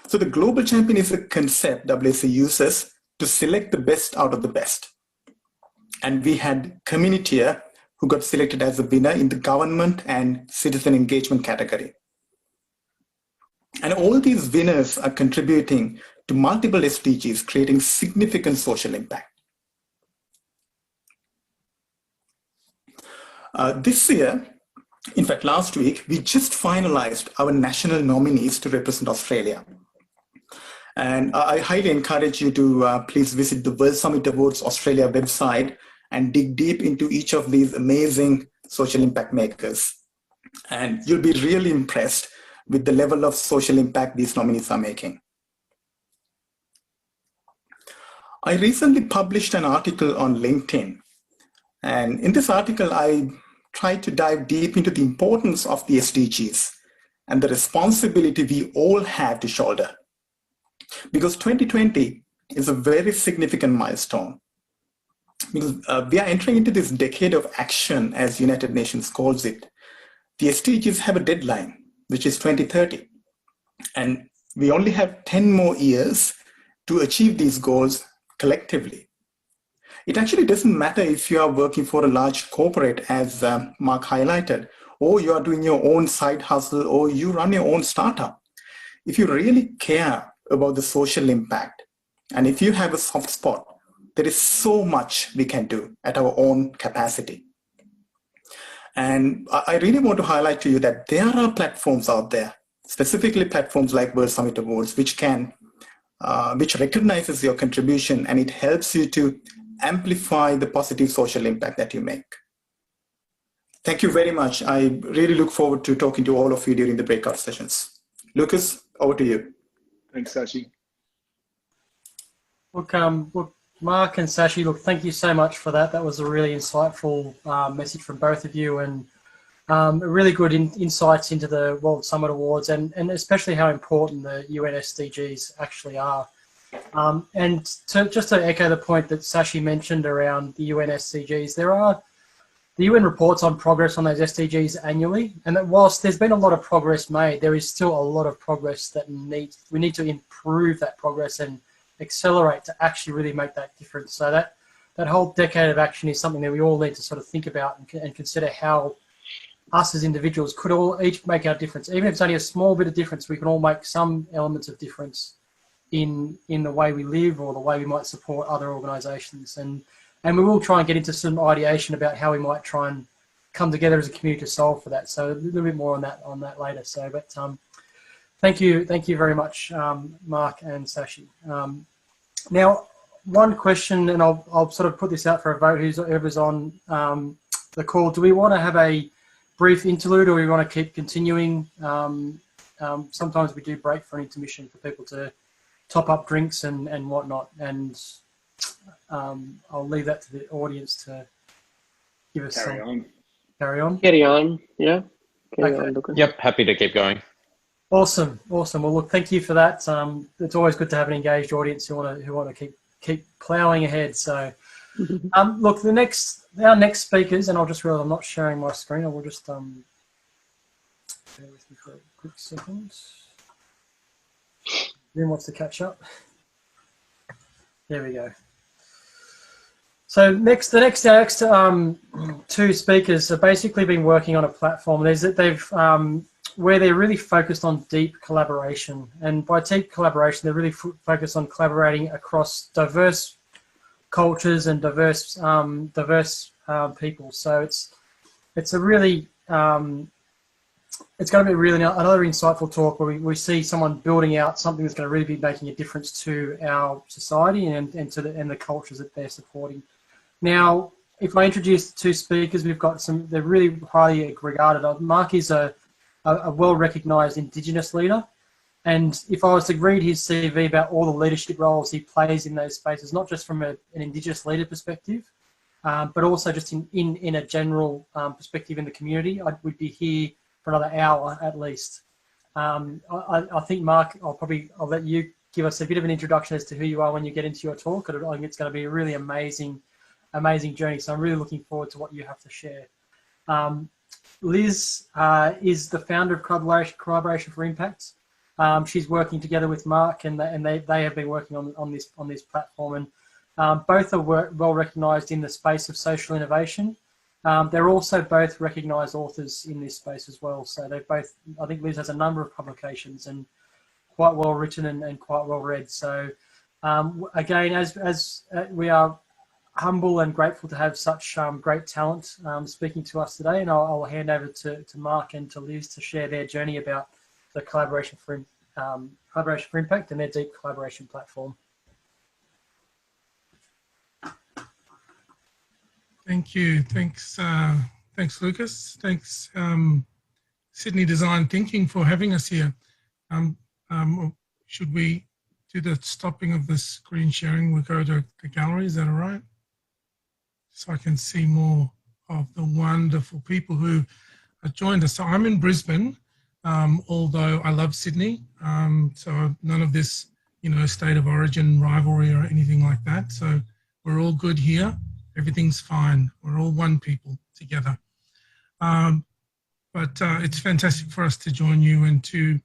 So the global champion is a concept WSA uses to select the best out of the best. And we had Communitier who got selected as a winner in the government and citizen engagement category. And all these winners are contributing to multiple SDGs, creating significant social impact. This year, in fact, last week, we just finalized our national nominees to represent Australia. And I highly encourage you to please visit the World Summit Awards Australia website and dig deep into each of these amazing social impact makers. And you'll be really impressed with the level of social impact these nominees are making. I recently published an article on LinkedIn. And in this article, I tried to dive deep into the importance of the SDGs and the responsibility we all have to shoulder. Because 2020 is a very significant milestone. Because we are entering into this decade of action, as United Nations calls it. The SDGs have a deadline, which is 2030. And we only have 10 more years to achieve these goals collectively. It actually doesn't matter if you are working for a large corporate, as Mark highlighted, or you are doing your own side hustle, or you run your own startup. If you really care about the social impact, and if you have a soft spot, there is so much we can do at our own capacity. And I really want to highlight to you that there are platforms out there, specifically platforms like World Summit Awards, which recognizes your contribution, and it helps you to amplify the positive social impact that you make. Thank you very much. I really look forward to talking to all of you during the breakout sessions. Lucas, over to you. Thanks, Sachi. Look, Mark and Sachi, look, thank you so much for that. That was a really insightful message from both of you, and really good insights into the World Summit Awards, and especially how important the UN SDGs actually are. And just to echo the point that Sachi mentioned around the UN SDGs, the UN reports on progress on those SDGs annually, and that whilst there's been a lot of progress made, there is still a lot of progress that we need to improve that progress and accelerate to actually really make that difference. So that whole decade of action is something that we all need to sort of think about and consider how us as individuals could all each make our difference. Even if it's only a small bit of difference, we can all make some elements of difference in the way we live or the way we might support other organisations. And we will try and get into some ideation about how we might try and come together as a community to solve for that. So a little bit more on that later. So, but thank you very much, Mark and Sachi. Now, one question, and I'll sort of put this out for a vote. Whoever's on the call, do we want to have a brief interlude, or we want to keep continuing? Sometimes we do break for an intermission for people to top up drinks and whatnot, and I'll leave that to the audience to give us Carry on. Carry on. Yeah. Okay. On, Lucas. Yep, happy to keep going. Awesome. Well, look, thank you for that. It's always good to have an engaged audience who want to keep ploughing ahead. So, look, our next speakers, and I'll just realize I'm not sharing my screen. I will just bear with me for a quick second. Zoom wants to catch up. There we go. So the next two speakers have basically been working on a platform. Where they're really focused on deep collaboration, and by deep collaboration, they're really focused on collaborating across diverse cultures and diverse people. So it's a really it's going to be really another insightful talk where we see someone building out something that's going to really be making a difference to our society and the cultures that they're supporting. Now, if I introduce the two speakers, we've got they're really highly regarded. Mark is a well-recognised Indigenous leader, and if I was to read his CV about all the leadership roles he plays in those spaces, not just from an Indigenous leader perspective, but also just in a general perspective in the community, we'd be here for another hour at least. I think, Mark, I'll let you give us a bit of an introduction as to who you are when you get into your talk. I think it's going to be a really amazing journey, so I'm really looking forward to what you have to share. Liz is the founder of Collaboration for Impact. She's working together with Mark, and they have been working on this platform, and both are well recognised in the space of social innovation. They're also both recognised authors in this space as well. So they've both, I think Liz has a number of publications and quite well written and quite well read. So again, as we are humble and grateful to have such great talent speaking to us today, and I'll hand over to Mark and to Liz to share their journey about the Collaboration for Impact and their deep collaboration platform. Thank you. Thanks, Lucas. Thanks, Sydney Design Thinking, for having us here. Should we do the stopping of the screen sharing? We'll go to the gallery. Is that all right? So I can see more of the wonderful people who have joined us. So I'm in Brisbane, although I love Sydney. So none of this, state of origin rivalry or anything like that. So we're all good here. Everything's fine. We're all one people together. But it's fantastic for us to join you and to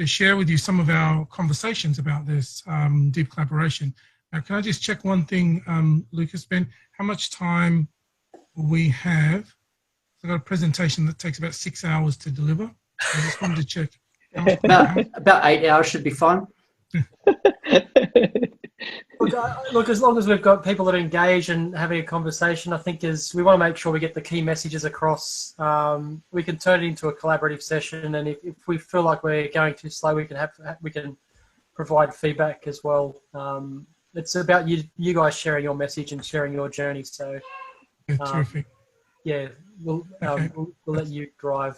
share with you some of our conversations about this deep collaboration. Now, can I just check one thing, Lucas, Ben? How much time will we have? I've got a presentation that takes about 6 hours to deliver. I just wanted to check. About 8 hours should be fine. Look, as long as we've got people that are engaged and having a conversation, I think we want to make sure we get the key messages across. We can turn it into a collaborative session, and if we feel like we're going too slow, we can provide feedback as well. It's about you guys sharing your message and sharing your journey. So, terrific. Yeah, we'll let you drive.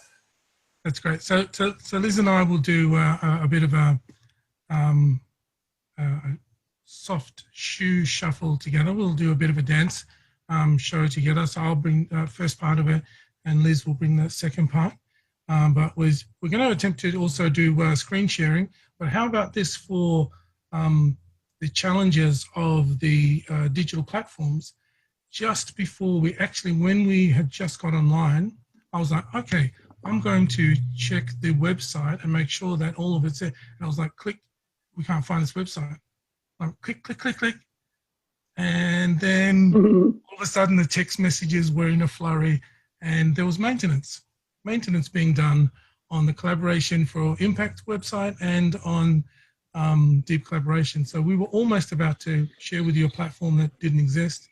That's great. So Liz and I will do a bit of a soft shoe shuffle together. We'll do a bit of a dance show together. So I'll bring the first part of it, and Liz will bring the second part. But we're going to attempt to also do screen sharing. But how about this for the challenges of the digital platforms? Just before when we had just got online, I was like, okay, I'm going to check the website and make sure that all of it's there. And I was like, click, we can't find this website. Click, click, click, click. And then all of a sudden the text messages were in a flurry, and there was maintenance being done on the Collaboration for Impact website and on deep collaboration. So we were almost about to share with you a platform that didn't exist,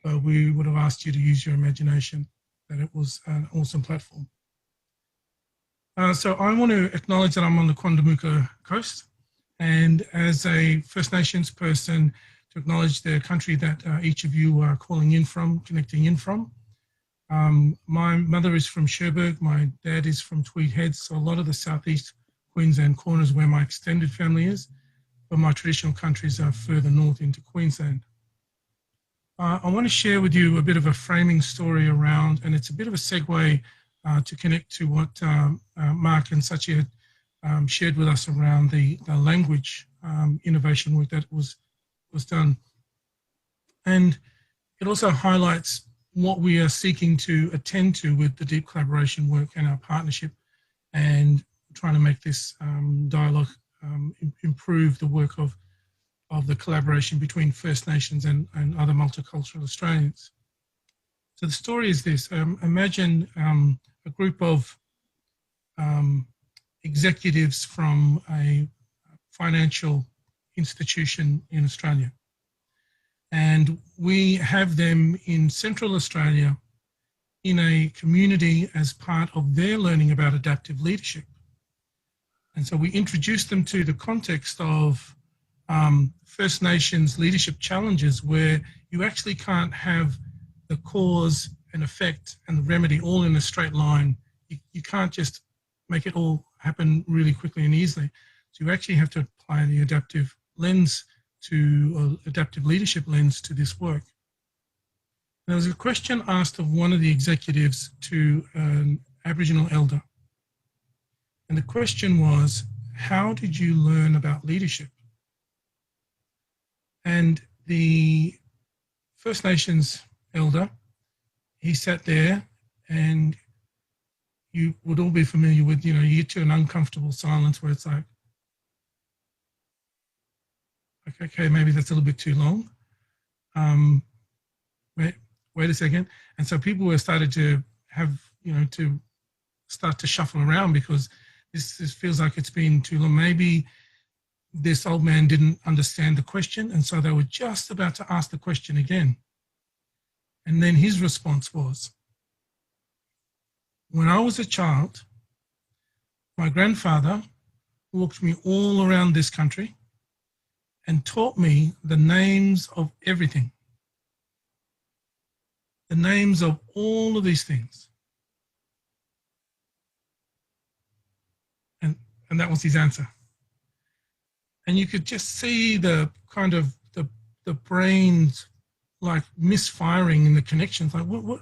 but we would have asked you to use your imagination. that it was an awesome platform. So I want to acknowledge that I'm on the Quandamooka coast, and as a First Nations person, to acknowledge the country that each of you are calling in from, connecting in from. My mother is from Cherbourg, my dad is from Tweed Heads, so a lot of the southeast Queensland corners where my extended family is, but my traditional countries are further north into Queensland. I want to share with you a bit of a framing story around, and it's a bit of a segue to connect to what Mark and Sachi had shared with us around the language innovation work that was done. And it also highlights what we are seeking to attend to with the deep collaboration work and our partnership, and trying to make this dialogue improve the work of the collaboration between First Nations and other multicultural Australians. So the story is this. Imagine a group of executives from a financial institution in Australia. And we have them in Central Australia in a community as part of their learning about adaptive leadership. And so we introduce them to the context of First Nations leadership challenges, where you actually can't have the cause and effect and the remedy all in a straight line. You can't just make it all happen really quickly and easily. So you actually have to apply the adaptive lens adaptive leadership lens to this work. And there was a question asked of one of the executives to an Aboriginal elder. And the question was, how did you learn about leadership? And the First Nations elder, he sat there, and you would all be familiar with, you get to an uncomfortable silence where it's like, okay, maybe that's a little bit too long. Wait a second. And so people were started to have, to start to shuffle around, because this feels like it's been too long. Maybe this old man didn't understand the question, and so they were just about to ask the question again. And then his response was, when I was a child, my grandfather walked me all around this country and taught me the names of everything, the names of all of these things. And that was his answer. And you could just see the kind of the brains like misfiring in the connections. Like, what?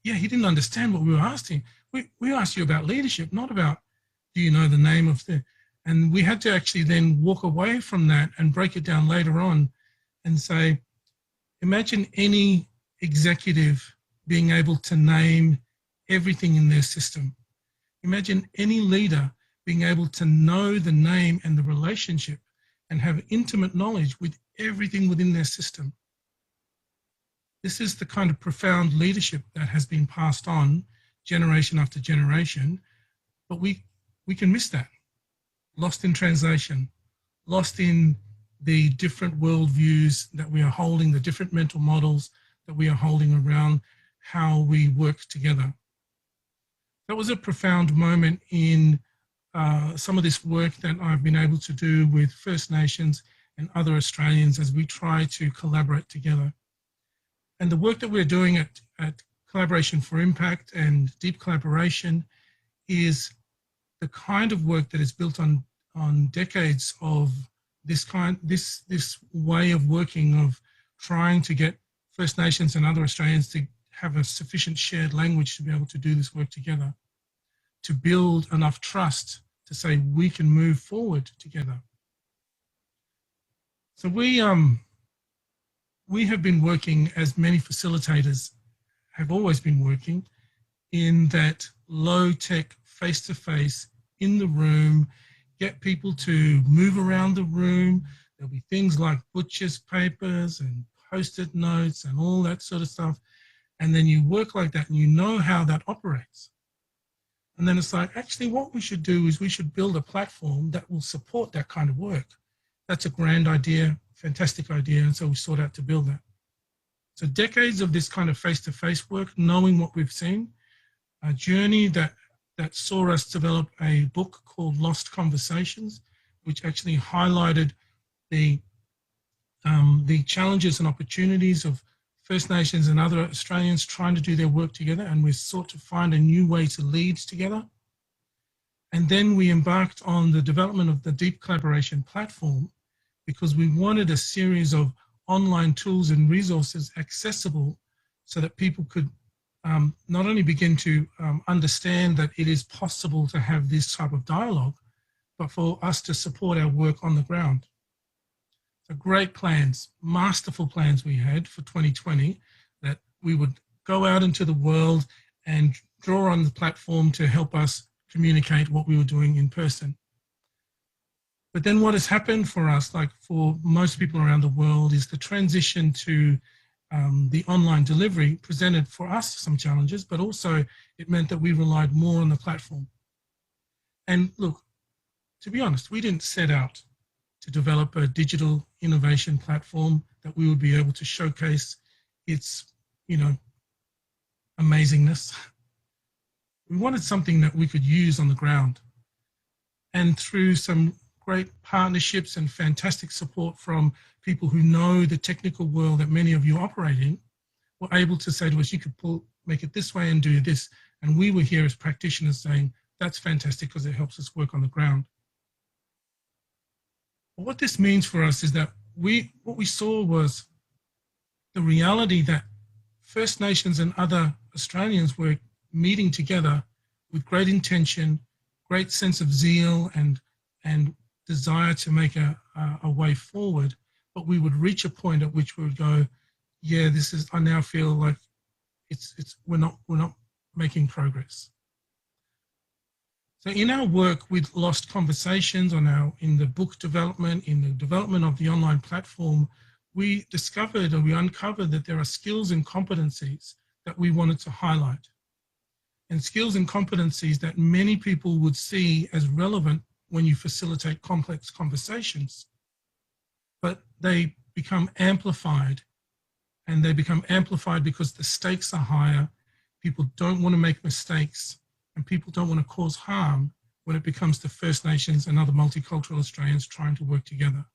Yeah, he didn't understand what we were asking. We asked you about leadership, not about, do you know the name of the... And we had to actually then walk away from that and break it down later on and say, imagine any executive being able to name everything in their system. Imagine any leader being able to know the name and the relationship and have intimate knowledge with everything within their system. This is the kind of profound leadership that has been passed on generation after generation, but we can miss that. Lost in translation, lost in the different worldviews that we are holding, the different mental models that we are holding around how we work together. That was a profound moment in some of this work that I've been able to do with First Nations and other Australians as we try to collaborate together. And the work that we're doing at Collaboration for Impact and Deep Collaboration is the kind of work that is built on decades of this way of working, of trying to get First Nations and other Australians to have a sufficient shared language to be able to do this work together, to build enough trust to say we can move forward together. So we have been working, as many facilitators have always been working, in that low-tech, face-to-face, in the room, get people to move around the room. There'll be things like butcher's papers and post-it notes and all that sort of stuff. And then you work like that and you know how that operates. And then it's like, actually what we should do is we should build a platform that will support that kind of work. That's a grand idea, fantastic idea, and so we sought out to build that. So decades of this kind of face-to-face work, knowing what we've seen, a journey that saw us develop a book called Lost Conversations, which actually highlighted the challenges and opportunities of First Nations and other Australians trying to do their work together, and we sought to find a new way to lead together. And then we embarked on the development of the Deep Collaboration platform because we wanted a series of online tools and resources accessible so that people could not only begin to understand that it is possible to have this type of dialogue, but for us to support our work on the ground. So great plans, masterful plans we had for 2020, that we would go out into the world and draw on the platform to help us communicate what we were doing in person. But then what has happened for us, like for most people around the world, is the transition to the online delivery presented for us some challenges, but also it meant that we relied more on the platform. And look, to be honest, we didn't set out to develop a digital innovation platform that we would be able to showcase its, amazingness. We wanted something that we could use on the ground. And through some great partnerships and fantastic support from people who know the technical world that many of you operate in, were able to say to us, you could make it this way and do this. And we were here as practitioners saying, that's fantastic because it helps us work on the ground. But what this means for us is that what we saw was the reality that First Nations and other Australians were meeting together with great intention, great sense of zeal and desire to make a way forward, but we would reach a point at which we would go, yeah, I now feel like we're not making progress. So in our work with Lost Conversations in the book development, in the development of the online platform, we discovered or we uncovered that there are skills and competencies that we wanted to highlight. And skills and competencies that many people would see as relevant when you facilitate complex conversations, but they become amplified, and they become amplified because the stakes are higher. People don't want to make mistakes, and people don't want to cause harm when it becomes the First Nations and other multicultural Australians trying to work together.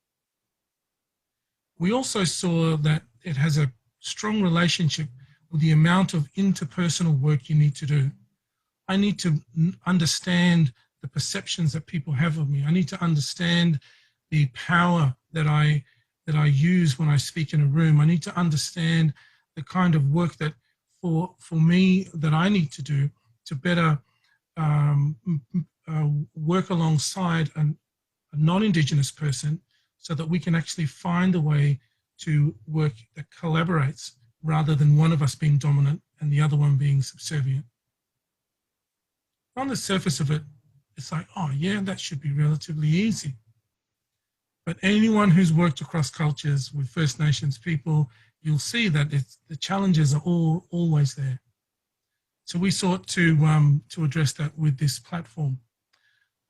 We also saw that it has a strong relationship with the amount of interpersonal work you need to do. I need to understand the perceptions that people have of me. I need to understand the power that I use when I speak in a room. I need to understand the kind of work that for me that I need to do to better work alongside a non-Indigenous person so that we can actually find a way to work that collaborates rather than one of us being dominant and the other one being subservient. On the surface of it, it's like, oh yeah, that should be relatively easy. But anyone who's worked across cultures with First Nations people, you'll see that the challenges are always there. So we sought to address that with this platform.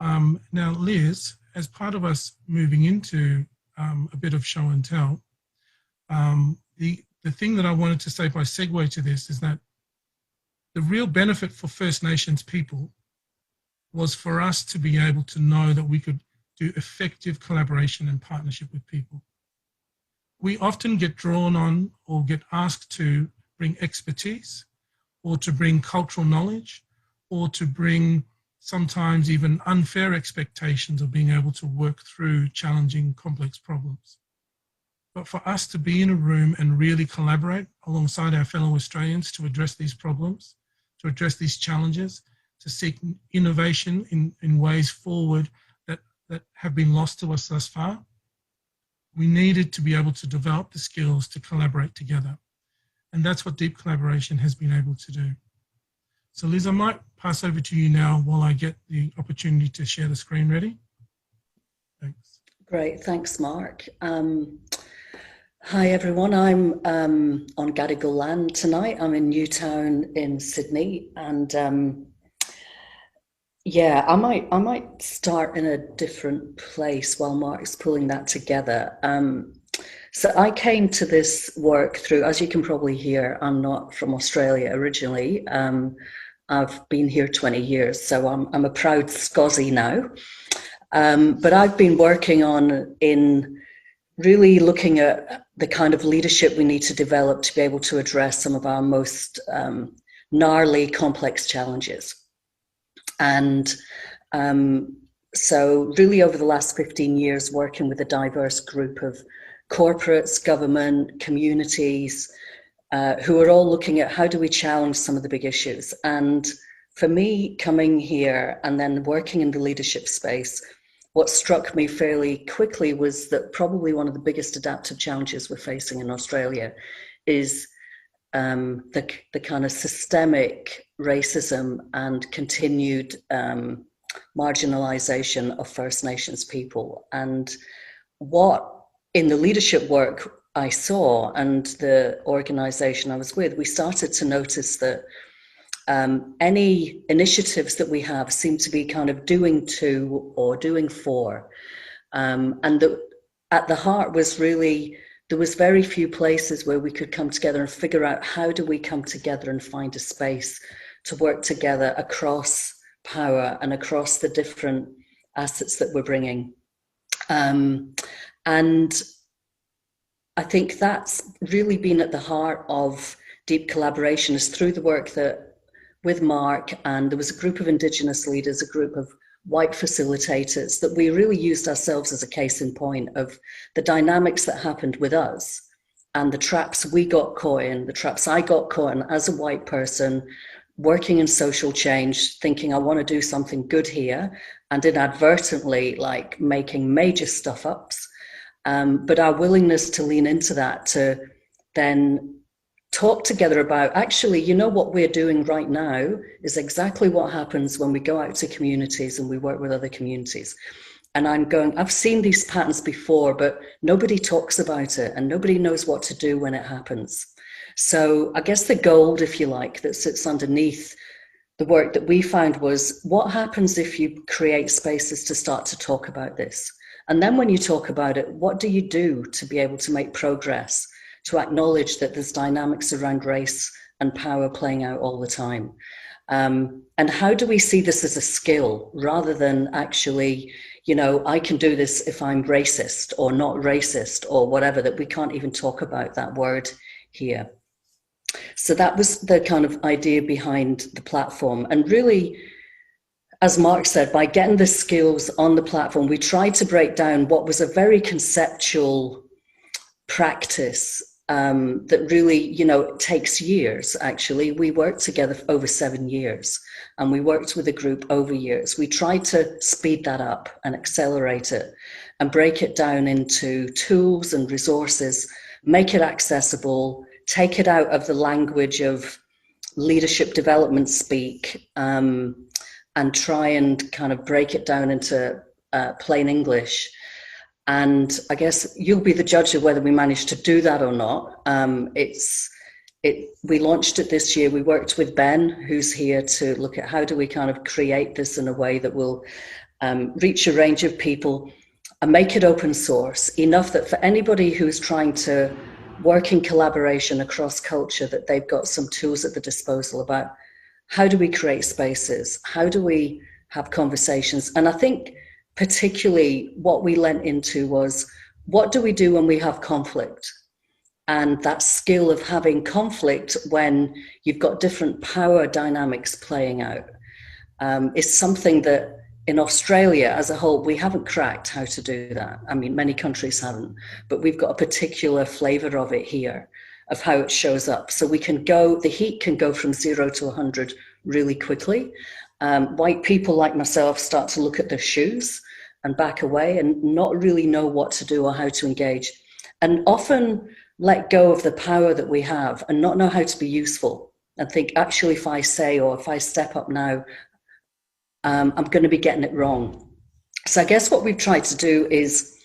Now, Liz, as part of us moving into a bit of show and tell, the thing that I wanted to say by segue to this is that the real benefit for First Nations people was for us to be able to know that we could do effective collaboration and partnership with people. We often get drawn on or get asked to bring expertise or to bring cultural knowledge or to bring sometimes even unfair expectations of being able to work through challenging, complex problems. But for us to be in a room and really collaborate alongside our fellow Australians to address these problems, to address these challenges, to seek innovation in ways forward that have been lost to us thus far, we needed to be able to develop the skills to collaborate together. And that's what deep collaboration has been able to do. So Liz, I might pass over to you now while I get the opportunity to share the screen ready. Thanks. Great, thanks, Mark. Hi everyone, I'm on Gadigal land tonight. I'm in Newtown in Sydney, and yeah, I might start in a different place while Mark's pulling that together. So I came to this work through, as you can probably hear, I'm not from Australia originally. I've been here 20 years, so I'm a proud Scozzy now. But I've been working in really looking at the kind of leadership we need to develop to be able to address some of our most gnarly, complex challenges. And so really over the last 15 years, working with a diverse group of corporates, government, communities, who are all looking at how do we challenge some of the big issues. And for me, coming here and then working in the leadership space, what struck me fairly quickly was that probably one of the biggest adaptive challenges we're facing in Australia is the kind of systemic racism and continued marginalization of First Nations people. And what in the leadership work I saw and the organization I was with, we started to notice that any initiatives that we have seem to be kind of doing to or doing for. And at the heart was really, there was very few places where we could come together and figure out how do we come together and find a space to work together across power and across the different assets that we're bringing. And I think that's really been at the heart of deep collaboration, is through the work that with Mark, and there was a group of Indigenous leaders, a group of white facilitators, that we really used ourselves as a case in point of the dynamics that happened with us and the traps we got caught in, the traps I got caught in as a white person, working in social change, thinking I want to do something good here, and inadvertently like making major stuff ups. But our willingness to lean into that, to then talk together about, actually, you know, what we're doing right now is exactly what happens when we go out to communities and we work with other communities. And I'm going, I've seen these patterns before, but nobody talks about it and nobody knows what to do when it happens. So I guess the gold, if you like, that sits underneath the work that we found was, what happens if you create spaces to start to talk about this? And then when you talk about it, what do you do to be able to make progress, to acknowledge that there's dynamics around race and power playing out all the time? And how do we see this as a skill rather than actually, you know, I can do this if I'm racist or not racist or whatever, that we can't even talk about that word here. So that was the kind of idea behind the platform. And really, as Mark said, by getting the skills on the platform, we tried to break down what was a very conceptual practice that really, you know, takes years, actually. We worked together for over 7 years, and we worked with a group over years. We tried to speed that up and accelerate it and break it down into tools and resources, make it accessible, take it out of the language of leadership development speak, and try and kind of break it down into plain English. And I guess you'll be the judge of whether we managed to do that or not. We launched it this year. We worked with Ben, who's here, to look at how do we kind of create this in a way that will reach a range of people and make it open source, enough that for anybody who's trying to work in collaboration across culture, that they've got some tools at the disposal about how do we create spaces? How do we have conversations? And I think particularly what we lent into was, what do we do when we have conflict? And that skill of having conflict when you've got different power dynamics playing out is something that in Australia as a whole, we haven't cracked how to do that. I mean, many countries haven't, but we've got a particular flavor of it here, of how it shows up. So we can go, the heat can go from 0 to 100 really quickly. White people like myself start to look at their shoes and back away and not really know what to do or how to engage, and often let go of the power that we have and not know how to be useful and think, actually, if I say, or if I step up now, I'm going to be getting it wrong. So I guess what we've tried to do is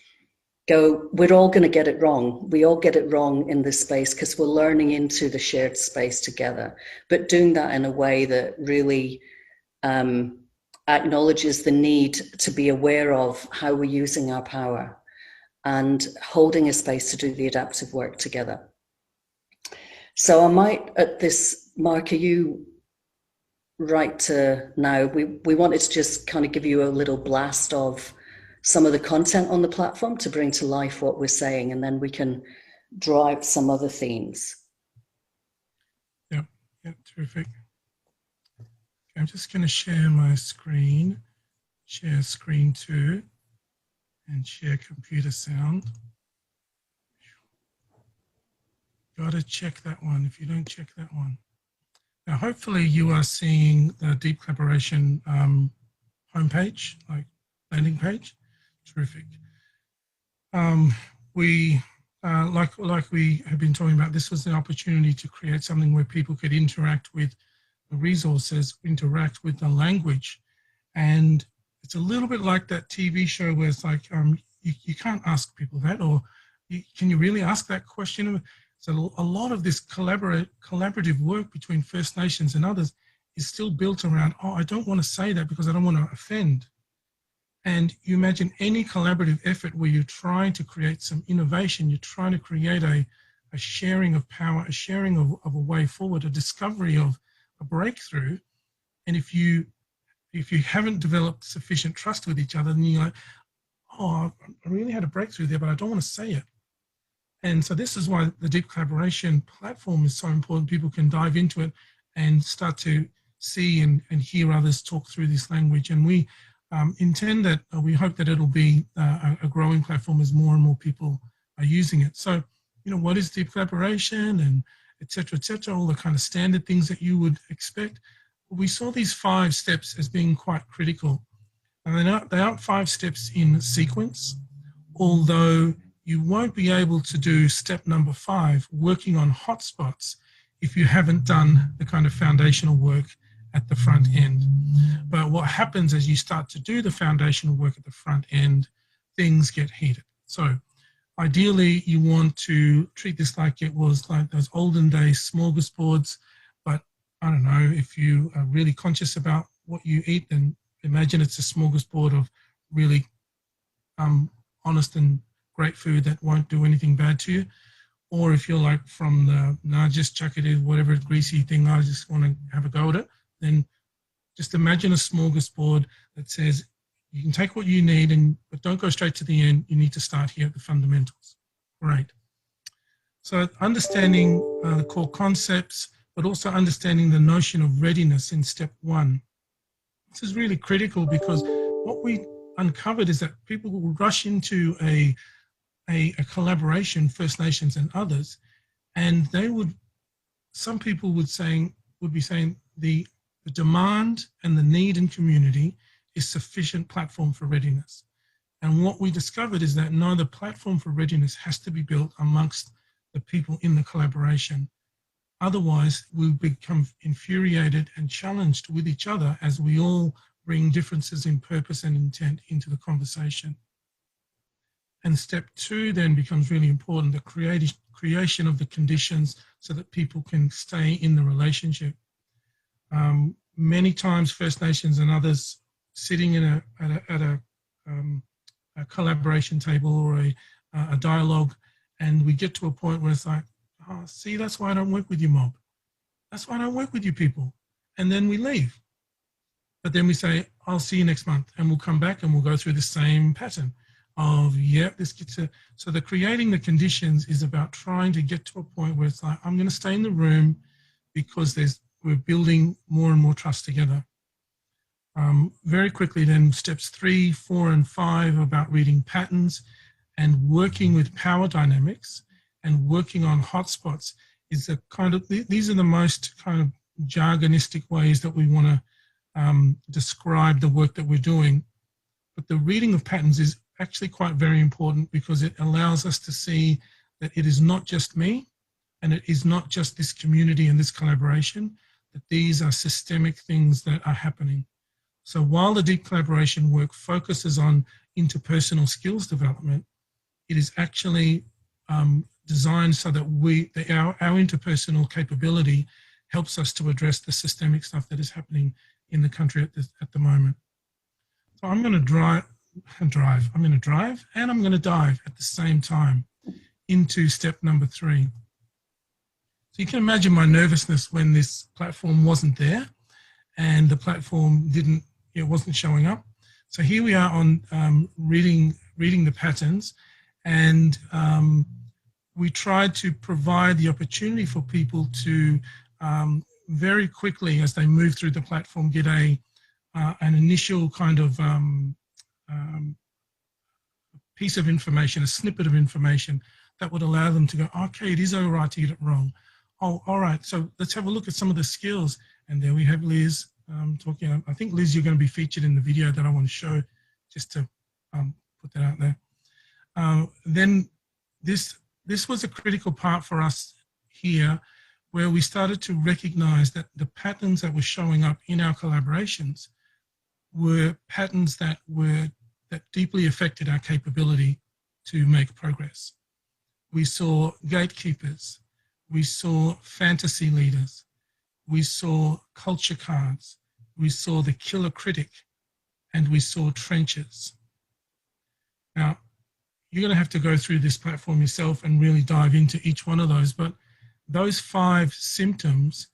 go, we're all going to get it wrong. We all get it wrong in this space because we're learning into the shared space together, but doing that in a way that really acknowledges the need to be aware of how we're using our power. and holding a space to do the adaptive work together. So I might, at this mark, are you right to now? We wanted to just kind of give you a little blast of some of the content on the platform to bring to life what we're saying, and then we can draw out some other themes. Yeah, terrific. Okay, I'm just going to share my screen, share screen 2, and share computer sound. Got to check that one if you don't check that one. Now, hopefully you are seeing the Deep Collaboration homepage, like landing page. Terrific. Like we have been talking about, this was an opportunity to create something where people could interact with the resources, interact with the language. And it's a little bit like that TV show where it's like, you can't ask people that, or can you really ask that question? So a lot of this collaborative work between First Nations and others is still built around, oh, I don't want to say that because I don't want to offend. And you imagine any collaborative effort where you're trying to create some innovation, you're trying to create a sharing of power, a sharing of a way forward, a discovery of a breakthrough. And if you haven't developed sufficient trust with each other, then you're like, oh, I really had a breakthrough there, but I don't want to say it. And so this is why the Deep Collaboration platform is so important. People can dive into it and start to see and hear others talk through this language. And we intend that, we hope that it'll be a growing platform as more and more people are using it. So, you know, what is Deep Collaboration and et cetera, all the kind of standard things that you would expect. We saw these 5 steps as being quite critical. And they aren't 5 steps in sequence, although you won't be able to do step number 5, working on hotspots, if you haven't done the kind of foundational work at the front end. But what happens as you start to do the foundational work at the front end, things get heated. So ideally, you want to treat this like it was like those olden days smorgasbords, but I don't know, if you are really conscious about what you eat, then imagine it's a smorgasbord of really honest and great food that won't do anything bad to you. Or if you're like from the, no, just chuck it in, whatever greasy thing, I just want to have a go at it, then just imagine a smorgasbord that says you can take what you need, but don't go straight to the end. You need to start here at the fundamentals. Great. So understanding the core concepts, but also understanding the notion of readiness in step 1. This is really critical because what we uncovered is that people will rush into a collaboration, First Nations and others, and they would, some people would be saying the demand and the need in community is sufficient platform for readiness. And what we discovered is that no, the platform for readiness has to be built amongst the people in the collaboration. Otherwise, we'll become infuriated and challenged with each other as we all bring differences in purpose and intent into the conversation. And step 2 then becomes really important, the creation of the conditions so that people can stay in the relationship. Many times First Nations and others sitting at a collaboration table or a dialogue, and we get to a point where it's like, oh, see, that's why I don't work with you, mob. That's why I don't work with you people. And then we leave. But then we say, I'll see you next month, and we'll come back and we'll go through the same pattern of, yeah, this gets a, so the creating the conditions is about trying to get to a point where it's like, I'm going to stay in the room because we're building more and more trust together. Very quickly then, steps 3, 4, and 5 about reading patterns and working with power dynamics and working on hotspots is a kind of, these are the most kind of jargonistic ways that we want to describe the work that we're doing. But the reading of patterns is actually quite very important because it allows us to see that it is not just me and it is not just this community and this collaboration, that these are systemic things that are happening. So while the deep collaboration work focuses on interpersonal skills development, it is actually designed so that our interpersonal capability helps us to address the systemic stuff that is happening in the country at the moment. So I'm going to drive. I'm going to drive and I'm going to dive at the same time into step number 3. So you can imagine my nervousness when this platform wasn't there and the platform wasn't showing up. So here we are on reading the patterns, and we tried to provide the opportunity for people to very quickly, as they move through the platform, get an initial kind of piece of information, a snippet of information that would allow them to go, okay, it is all right to get it wrong. Oh, all right, so let's have a look at some of the skills. And there we have Liz talking. I think, Liz, you're going to be featured in the video that I want to show, just to put that out there. Then this was a critical part for us here, where we started to recognize that the patterns that were showing up in our collaborations were patterns that deeply affected our capability to make progress. We saw gatekeepers, we saw fantasy leaders, we saw culture cards, we saw the killer critic, and we saw trenches. Now, you're going to have to go through this platform yourself and really dive into each one of those, but those 5 symptoms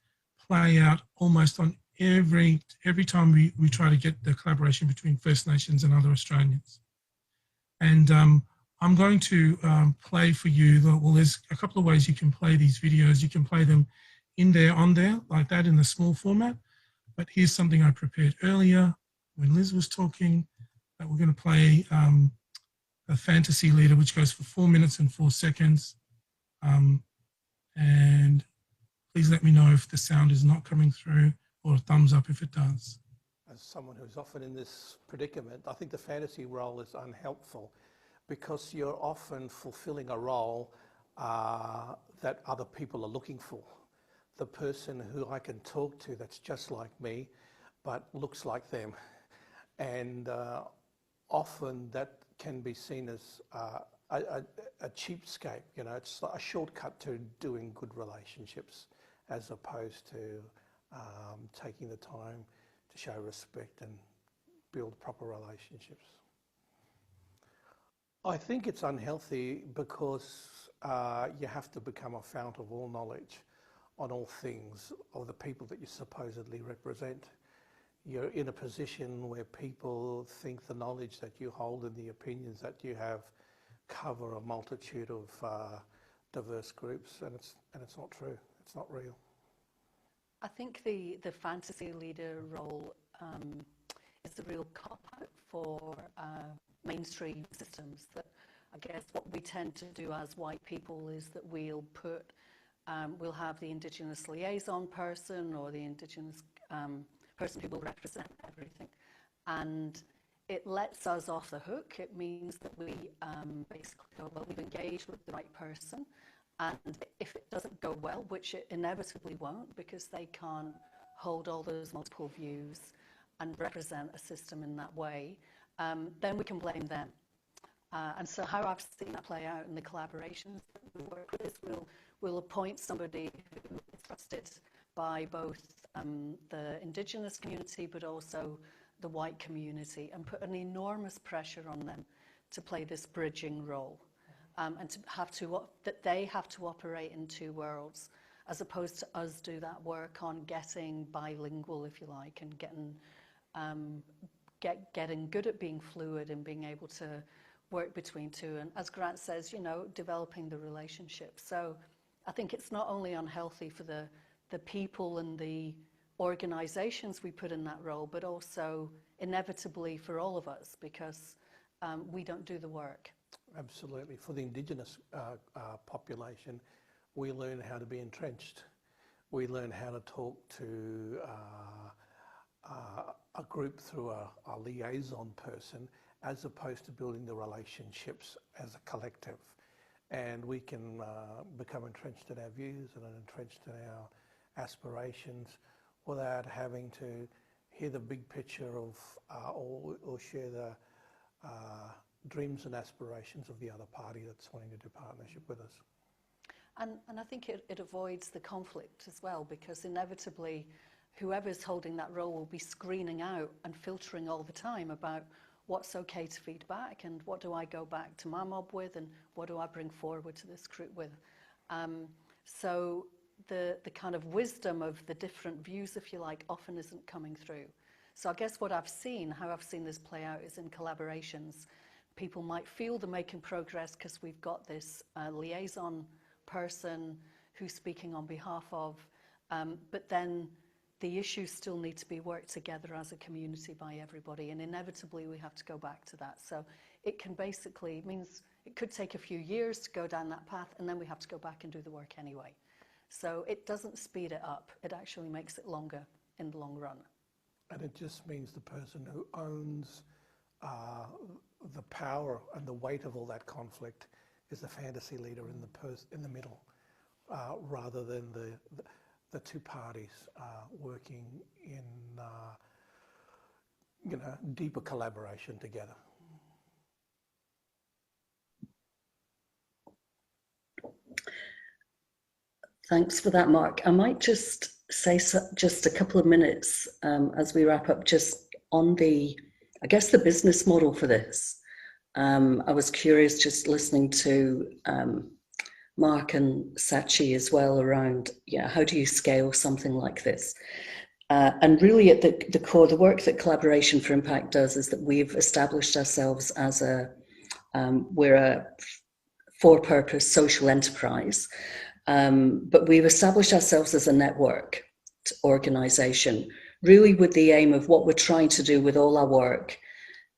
play out almost on every time we try to get the collaboration between First Nations and other Australians. And I'm going to play for you, well, there's a couple of ways you can play these videos. You can play them in there, on there, like that, in the small format. But here's something I prepared earlier when Liz was talking, that we're going to play a fantasy leader, which goes for 4 minutes and 4 seconds. And please let me know if the sound is not coming through, or a thumbs up if it does. As someone who's often in this predicament, I think the fantasy role is unhelpful, because you're often fulfilling a role that other people are looking for. The person who I can talk to that's just like me, but looks like them. And often that can be seen as a cheapskate. You know, it's a shortcut to doing good relationships, as opposed to taking the time to show respect and build proper relationships. I think it's unhealthy because you have to become a fount of all knowledge on all things of the people that you supposedly represent. You're in a position where people think the knowledge that you hold and the opinions that you have cover a multitude of diverse groups, and it's not true. It's not real. I think the fantasy leader role is the real cop-out for mainstream systems. That I guess what we tend to do as white people is that we'll have the Indigenous liaison person, or the Indigenous person who will represent everything, and it lets us off the hook. It means that we basically go, well, we've engaged with the right person, and if it doesn't go well, which it inevitably won't, because they can't hold all those multiple views and represent a system in that way, then we can blame them. And so how I've seen that play out in the collaborations that we work with is we'll appoint somebody who is trusted by both the Indigenous community, but also the white community, and put an enormous pressure on them to play this bridging role, and that they have to operate in 2 worlds, as opposed to us do that work on getting bilingual, if you like, and getting good at being fluid and being able to work between 2. And as Grant says, you know, developing the relationship. So I think it's not only unhealthy for the people and the organizations we put in that role, but also inevitably for all of us, because we don't do the work. Absolutely. For the Indigenous population, we learn how to be entrenched. We learn how to talk to a group through a liaison person, as opposed to building the relationships as a collective. And we can become entrenched in our views and entrenched in our aspirations without having to hear the big picture of or share the dreams and aspirations of the other party that's wanting to do partnership with us. And I think it avoids the conflict as well, because inevitably whoever's holding that role will be screening out and filtering all the time about what's okay to feed back, and what do I go back to my mob with, and what do I bring forward to this group with. So the kind of wisdom of the different views, if you like, often isn't coming through. So I guess what I've seen, how I've seen this play out, is in collaborations. People might feel they're making progress because we've got this liaison person who's speaking on behalf of, but then the issues still need to be worked together as a community by everybody, and inevitably we have to go back to that. So it can basically, it means it could take a few years to go down that path, and then we have to go back and do the work anyway. So it doesn't speed it up, it actually makes it longer in the long run. And it just means the person who owns the power and the weight of all that conflict is the fantasy leader in the middle, rather than the two parties working in deeper collaboration together. Thanks for that, Mark. I might just say just a couple of minutes as we wrap up, just on the, I guess, the business model for this. I was curious just listening to Mark and Sachi as well around, how do you scale something like this? And really at the core, the work that Collaboration for Impact does is that we've established ourselves as we're a for-purpose social enterprise, but we've established ourselves as a network organization, really with the aim of what we're trying to do with all our work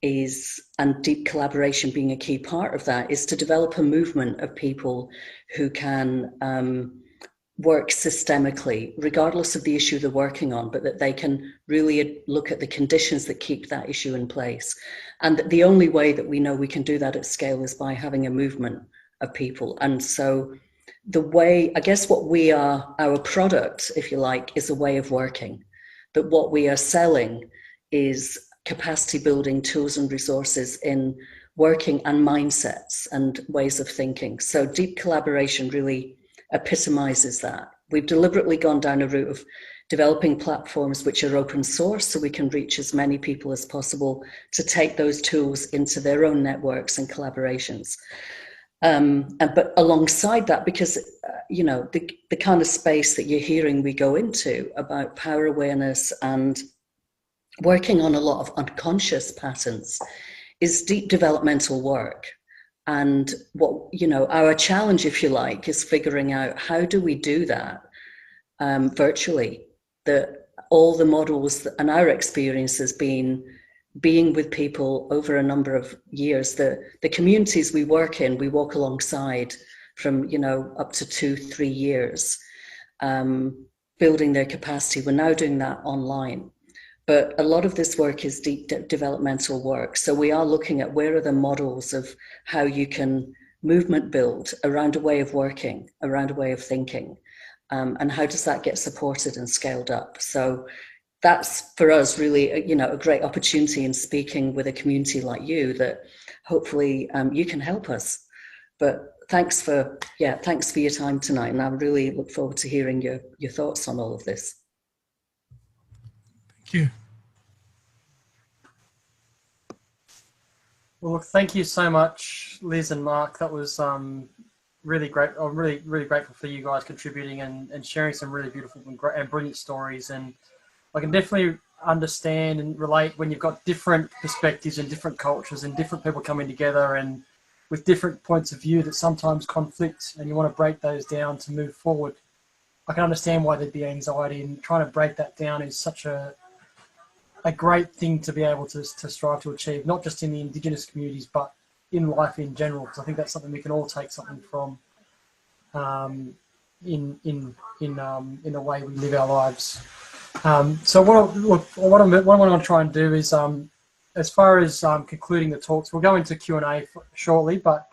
is, and deep collaboration being a key part of that, is to develop a movement of people who can work systemically, regardless of the issue they're working on, but that they can really look at the conditions that keep that issue in place. And the only way that we know we can do that at scale is by having a movement of people. And so the way, I guess what we are, our product, if you like, is a way of working. That what we are selling is capacity building tools and resources in working and mindsets and ways of thinking. So deep collaboration really epitomizes that. We've deliberately gone down a route of developing platforms which are open source so we can reach as many people as possible to take those tools into their own networks and collaborations. But alongside that, because the kind of space that you're hearing we go into about power awareness and working on a lot of unconscious patterns is deep developmental work. And what, our challenge, if you like, is figuring out how do we do that virtually. That all the models and our experience has been being with people over a number of years. The communities we work in, we walk alongside from, up to 2-3 years, building their capacity. We're now doing that online. But a lot of this work is deep developmental work. So we are looking at where are the models of how you can movement build around a way of working, around a way of thinking, and how does that get supported and scaled up? So that's for us really, a great opportunity in speaking with a community like you that hopefully you can help us. But thanks for your time tonight, and I really look forward to hearing your thoughts on all of this. Thank you. Well, thank you so much, Liz and Mark. That was really great. I'm really, really grateful for you guys contributing and sharing some really beautiful and brilliant stories. And I can definitely understand and relate when you've got different perspectives and different cultures and different people coming together and with different points of view that sometimes conflict, and you want to break those down to move forward. I can understand why there'd be anxiety, and trying to break that down is such a great thing to be able to strive to achieve, not just in the Indigenous communities, but in life in general, because I think that's something we can all take something from in the way we live our lives. So what I want to try and do is, as far as concluding the talks, we'll go into Q&A shortly, but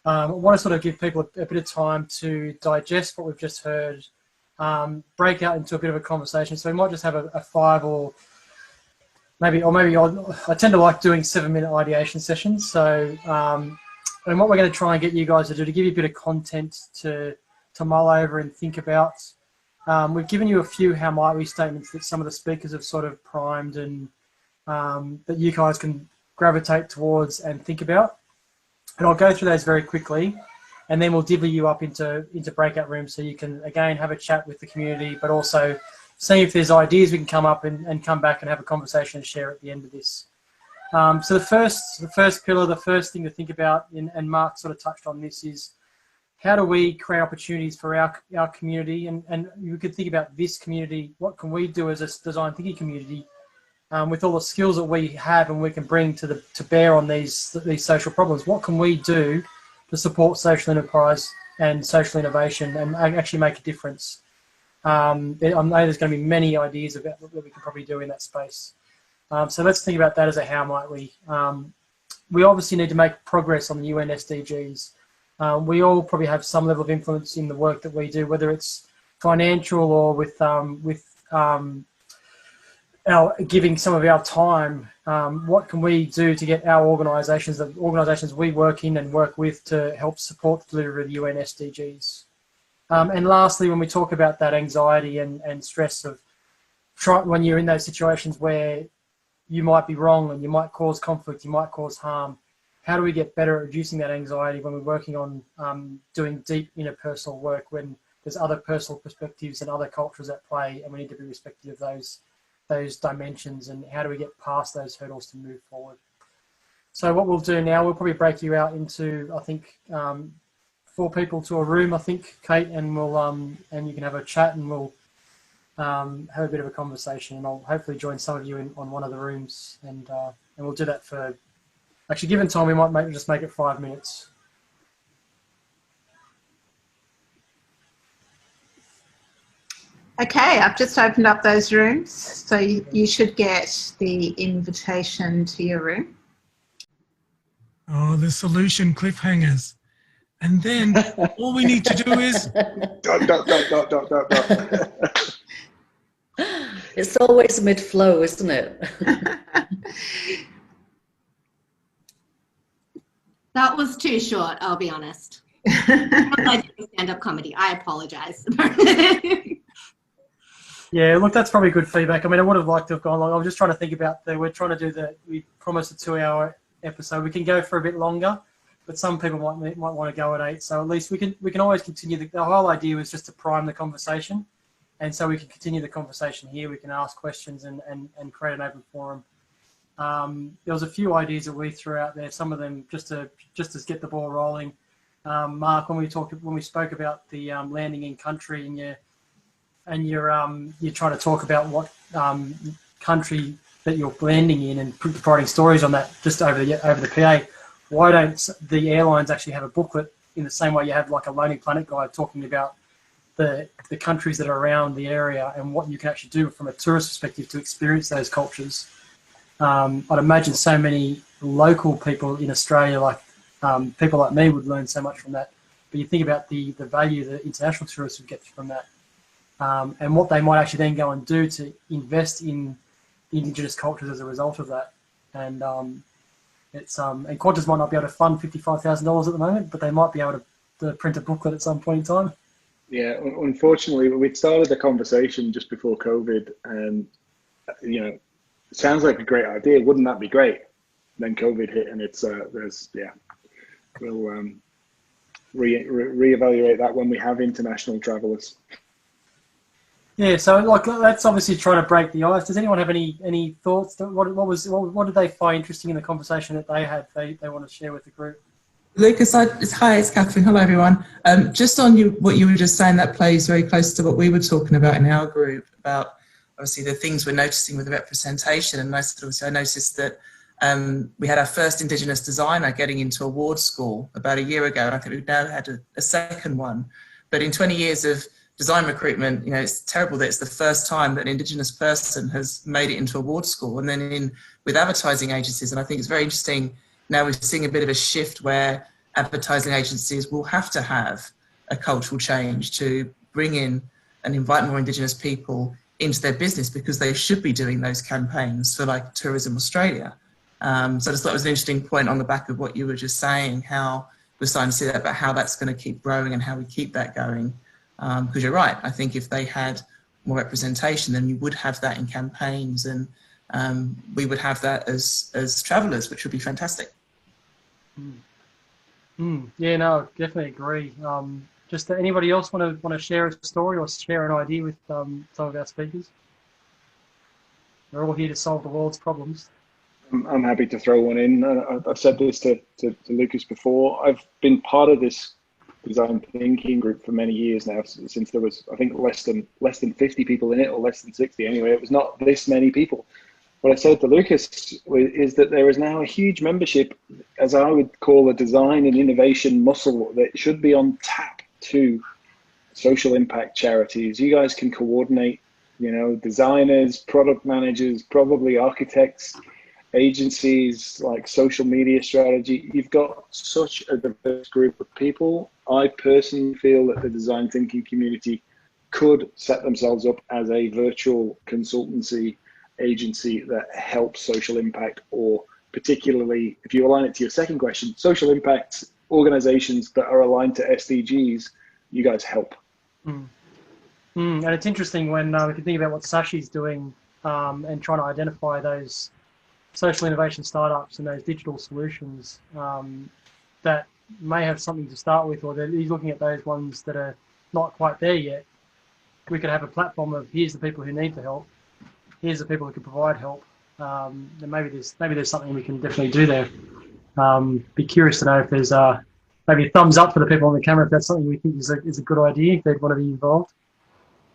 I want to sort of give people a bit of time to digest what we've just heard, break out into a bit of a conversation. So we might just have a 5 or maybe I tend to like doing 7-minute ideation sessions. So, and what we're going to try and get you guys to do to give you a bit of content to mull over and think about. We've given you a few how might we statements that some of the speakers have sort of primed, and that you guys can gravitate towards and think about. And I'll go through those very quickly, and then we'll divvy you up into breakout rooms so you can, again, have a chat with the community, but also see if there's ideas we can come up and come back and have a conversation and share at the end of this. So the first pillar, the first thing to think about, and Mark sort of touched on this, is how do we create opportunities for our community? And you could think about this community, what can we do as a design thinking community with all the skills that we have and we can bring to bear on these social problems? What can we do to support social enterprise and social innovation and actually make a difference? I know there's going to be many ideas about what we can probably do in that space. So let's think about that as a how might we. We obviously need to make progress on the UN SDGs. We all probably have some level of influence in the work that we do, whether it's financial or with our giving some of our time. What can we do to get our organisations, the organisations we work in and work with, to help support the delivery of the UN SDGs? And lastly, when we talk about that anxiety and stress of when you're in those situations where you might be wrong and you might cause conflict, you might cause harm, how do we get better at reducing that anxiety when we're working on doing deep interpersonal work, when there's other personal perspectives and other cultures at play, and we need to be respectful of those dimensions, and how do we get past those hurdles to move forward? So what we'll do now, we'll probably break you out into, I think, 4 people to a room, I think, Kate, and we'll and you can have a chat, and we'll have a bit of a conversation, and I'll hopefully join some of you on one of the rooms, and we'll do that for, actually, given time, we might just make it 5 minutes. Okay, I've just opened up those rooms, so you should get the invitation to your room. Oh, the solution cliffhangers. And then all we need to do is... It's always mid-flow, isn't it? That was too short, I'll be honest. I did stand-up comedy. I apologise. Yeah, look, that's probably good feedback. I mean, I would have liked to have gone long. I was just trying to think about we're trying to do we promised a 2-hour episode. We can go for a bit longer, but some people might want to go at 8. So at least we can always continue. The whole idea was just to prime the conversation, and so we can continue the conversation here. We can ask questions and create an open forum. There was a few ideas that we threw out there. Some of them just to get the ball rolling. Mark, when we spoke about the landing in country, and you're trying to talk about what country that you're landing in and providing stories on that just over the PA. Why don't the airlines actually have a booklet in the same way you have like a Lonely Planet guide talking about the countries that are around the area and what you can actually do from a tourist perspective to experience those cultures? I'd imagine so many local people in Australia, like people like me, would learn so much from that. But you think about the value that international tourists would get from that, and what they might actually then go and do to invest in the Indigenous cultures as a result of that. And and Qantas might not be able to fund $55,000 at the moment, but they might be able to print a booklet at some point in time. Yeah, unfortunately, we'd started the conversation just before COVID, and it sounds like a great idea. Wouldn't that be great? Then COVID hit, and we'll reevaluate that when we have international travellers. Yeah, so let's obviously try to break the ice. Does anyone have any thoughts? What did they find interesting in the conversation that they had? They want to share with the group. Lucas, hi, it's Catherine. Hello, everyone. Just on what you were just saying, that plays very close to what we were talking about in our group about obviously the things we're noticing with the representation. And I noticed that we had our first Indigenous designer getting into award school about a year ago, and I think we've now had a second one. But in 20 years of design recruitment, it's terrible that it's the first time that an Indigenous person has made it into award school. And then with advertising agencies, and I think it's very interesting, now we're seeing a bit of a shift where advertising agencies will have to have a cultural change to bring in and invite more Indigenous people into their business, because they should be doing those campaigns for like Tourism Australia. So I just thought it was an interesting point on the back of what you were just saying, how we're starting to see that, about how that's going to keep growing and how we keep that going. Because you're right, I think if they had more representation, then you would have that in campaigns, and we would have that as travellers, which would be fantastic. Yeah, no, definitely agree. Just anybody else want to share a story or share an idea with some of our speakers? We're all here to solve the world's problems. I'm happy to throw one in. I've said this to Lucas before. I've been part of this design thinking group for many years now, since there was, I think, less than 50 people in it, or less than 60 anyway. It was not this many people. What I said to Lucas is that there is now a huge membership, as I would call a design and innovation muscle, that should be on tap to social impact charities. You guys can coordinate, you know, designers, product managers, probably architects, agencies, like social media strategy. You've got such a diverse group of people. I personally feel that the design thinking community could set themselves up as a virtual consultancy agency that helps social impact, or particularly, if you align it to your second question, social impact organizations that are aligned to SDGs, you guys help. And it's interesting when if you think about what Sachi's doing and trying to identify those social innovation startups and those digital solutions that may have something to start with, or that he's looking at those ones that are not quite there yet. We could have a platform of, here's the people who need the help, here's the people who can provide help. And maybe there's something we can definitely do there. Be curious to know if there's maybe a thumbs up for the people on the camera if that's something we think is a good idea, if they'd want to be involved.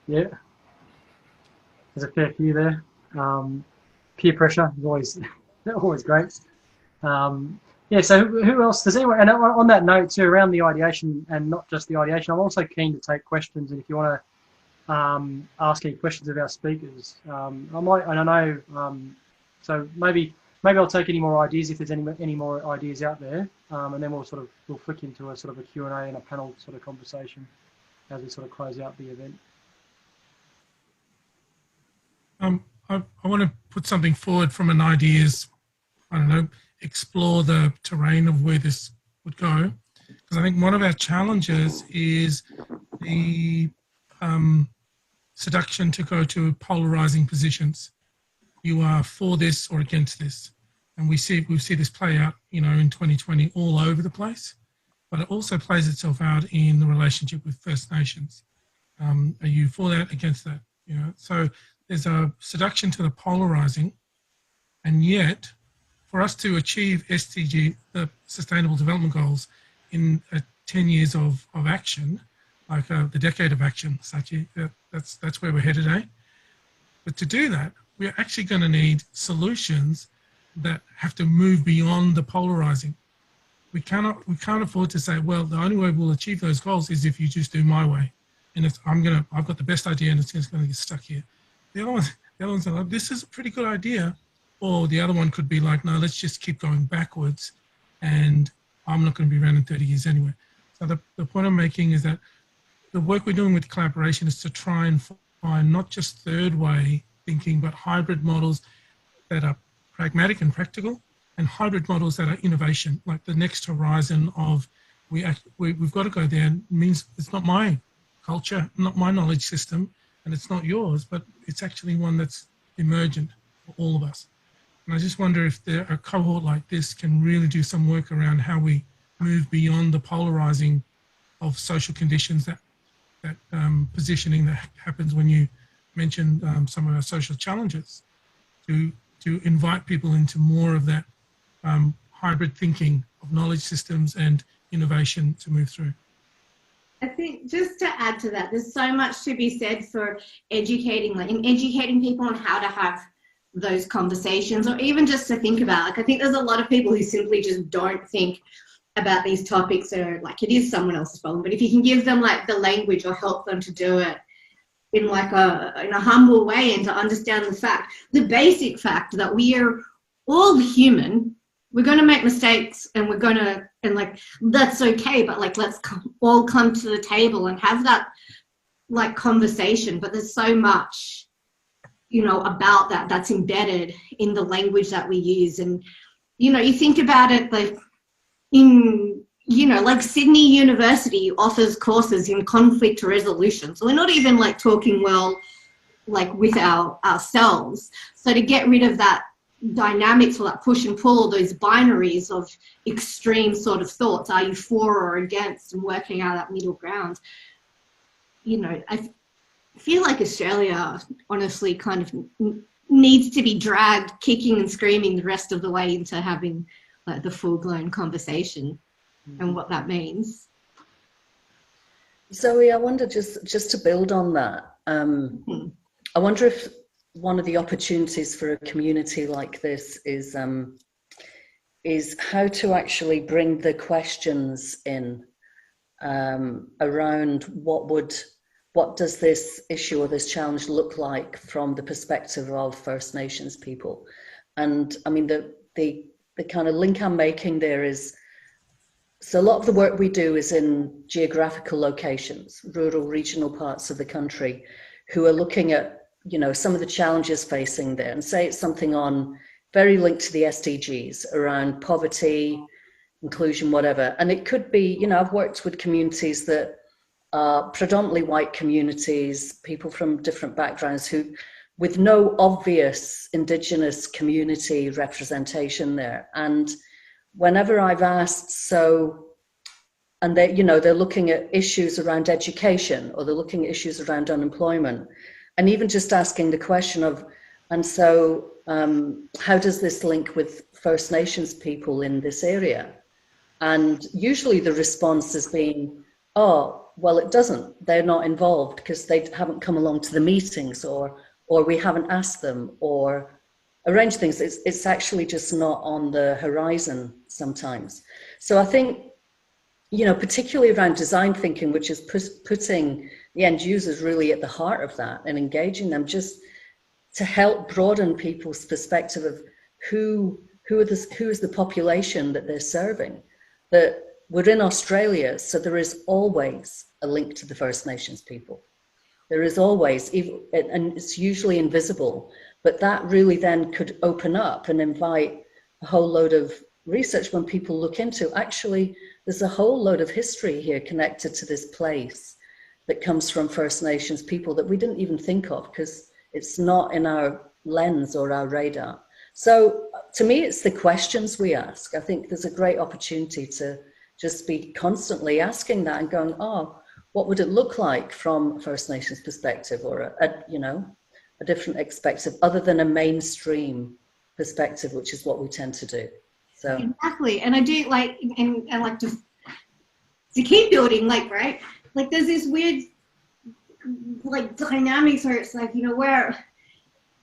Yeah, there's a fair few there. Peer pressure is always great. Yeah, so who else? Does anyone? And on that note too, around the ideation, and not just the ideation, I'm also keen to take questions. And if you want to ask any questions of our speakers, I might. And I know. So maybe I'll take any more ideas if there's any more ideas out there, and then we'll flick into a sort of a Q&A and a panel sort of conversation as we sort of close out the event. I want to put something forward from an ideas, I don't know, explore the terrain of where this would go. Because I think one of our challenges is the seduction to go to polarizing positions. You are for this or against this. And we see this play out, you know, in 2020 all over the place. But it also plays itself out in the relationship with First Nations. Are you for that, against that? You know, so there's a seduction to the polarizing, and yet for us to achieve SDG, the Sustainable Development Goals, in 10 years of action, like the decade of action, Sachi, that's where we're headed, eh? But to do that, we're actually going to need solutions that have to move beyond the polarizing. We can't afford to say, well, the only way we'll achieve those goals is if you just do my way, and I've got the best idea and it's going to get stuck here. The other ones are like, this is a pretty good idea. Or the other one could be like, no, let's just keep going backwards and I'm not going to be around in 30 years anyway. So the point I'm making is that the work we're doing with collaboration is to try and find not just third way thinking, but hybrid models that are pragmatic and practical, and hybrid models that are innovation, like the next horizon of we've got to go there. It means it's not my culture, not my knowledge system, and it's not yours, but it's actually one that's emergent for all of us. And I just wonder if a cohort like this can really do some work around how we move beyond the polarizing of social conditions, that positioning that happens when you mentioned some of our social challenges, to invite people into more of that hybrid thinking of knowledge systems and innovation to move through. I think just to add to that, there's so much to be said for educating people on how to have those conversations, or even just to think about. Like, I think there's a lot of people who simply just don't think about these topics, or like it is someone else's problem. But if you can give them like the language or help them to do it in like in a humble way, and to understand the basic fact that we are all human. We're going to make mistakes, and like, that's okay, but like, let's all come to the table and have that like conversation. But there's so much, you know, about that's embedded in the language that we use. And, you know, you think about it, like like Sydney University offers courses in conflict resolution. So we're not even like talking, well, like with ourselves. So to get rid of that dynamics, or that push and pull, those binaries of extreme sort of thoughts, are you for or against, and working out that middle ground, you know, I feel like Australia honestly kind of needs to be dragged kicking and screaming the rest of the way into having like the full-blown conversation and what that means. Zoe, I wonder, just to build on that, I wonder if one of the opportunities for a community like this is how to actually bring the questions in around what does this issue or this challenge look like from the perspective of First Nations people. And I mean, the kind of link I'm making there is, so a lot of the work we do is in geographical locations, rural, regional parts of the country, who are looking at, you know, some of the challenges facing there, and say it's something on very linked to the SDGs around poverty, inclusion, whatever. And it could be, you know, I've worked with communities that are predominantly white communities, people from different backgrounds, who, with no obvious Indigenous community representation there. And whenever I've asked, so, and they, you know, they're looking at issues around education, or they're looking at issues around unemployment, and even just asking the question of, and so how does this link with First Nations people in this area? And usually the response has been, oh, well, it doesn't. They're not involved because they haven't come along to the meetings, or we haven't asked them, or arranged things. It's actually just not on the horizon sometimes. So I think, you know, particularly around design thinking, which is putting the end users really at the heart of that and engaging them, just to help broaden people's perspective of who is the population that they're serving. That we're in Australia, so there is always a link to the First Nations people. There is always, and it's usually invisible, but that really then could open up and invite a whole load of research when people look into, actually, there's a whole load of history here connected to this place that comes from First Nations people that we didn't even think of because it's not in our lens or our radar. So to me, it's the questions we ask. I think there's a great opportunity to just be constantly asking that and going, oh, what would it look like from First Nations perspective, or a different perspective other than a mainstream perspective, which is what we tend to do. So exactly, and I do like, and like to keep building, like, right, like there's this weird like dynamics where it's like, you know, where,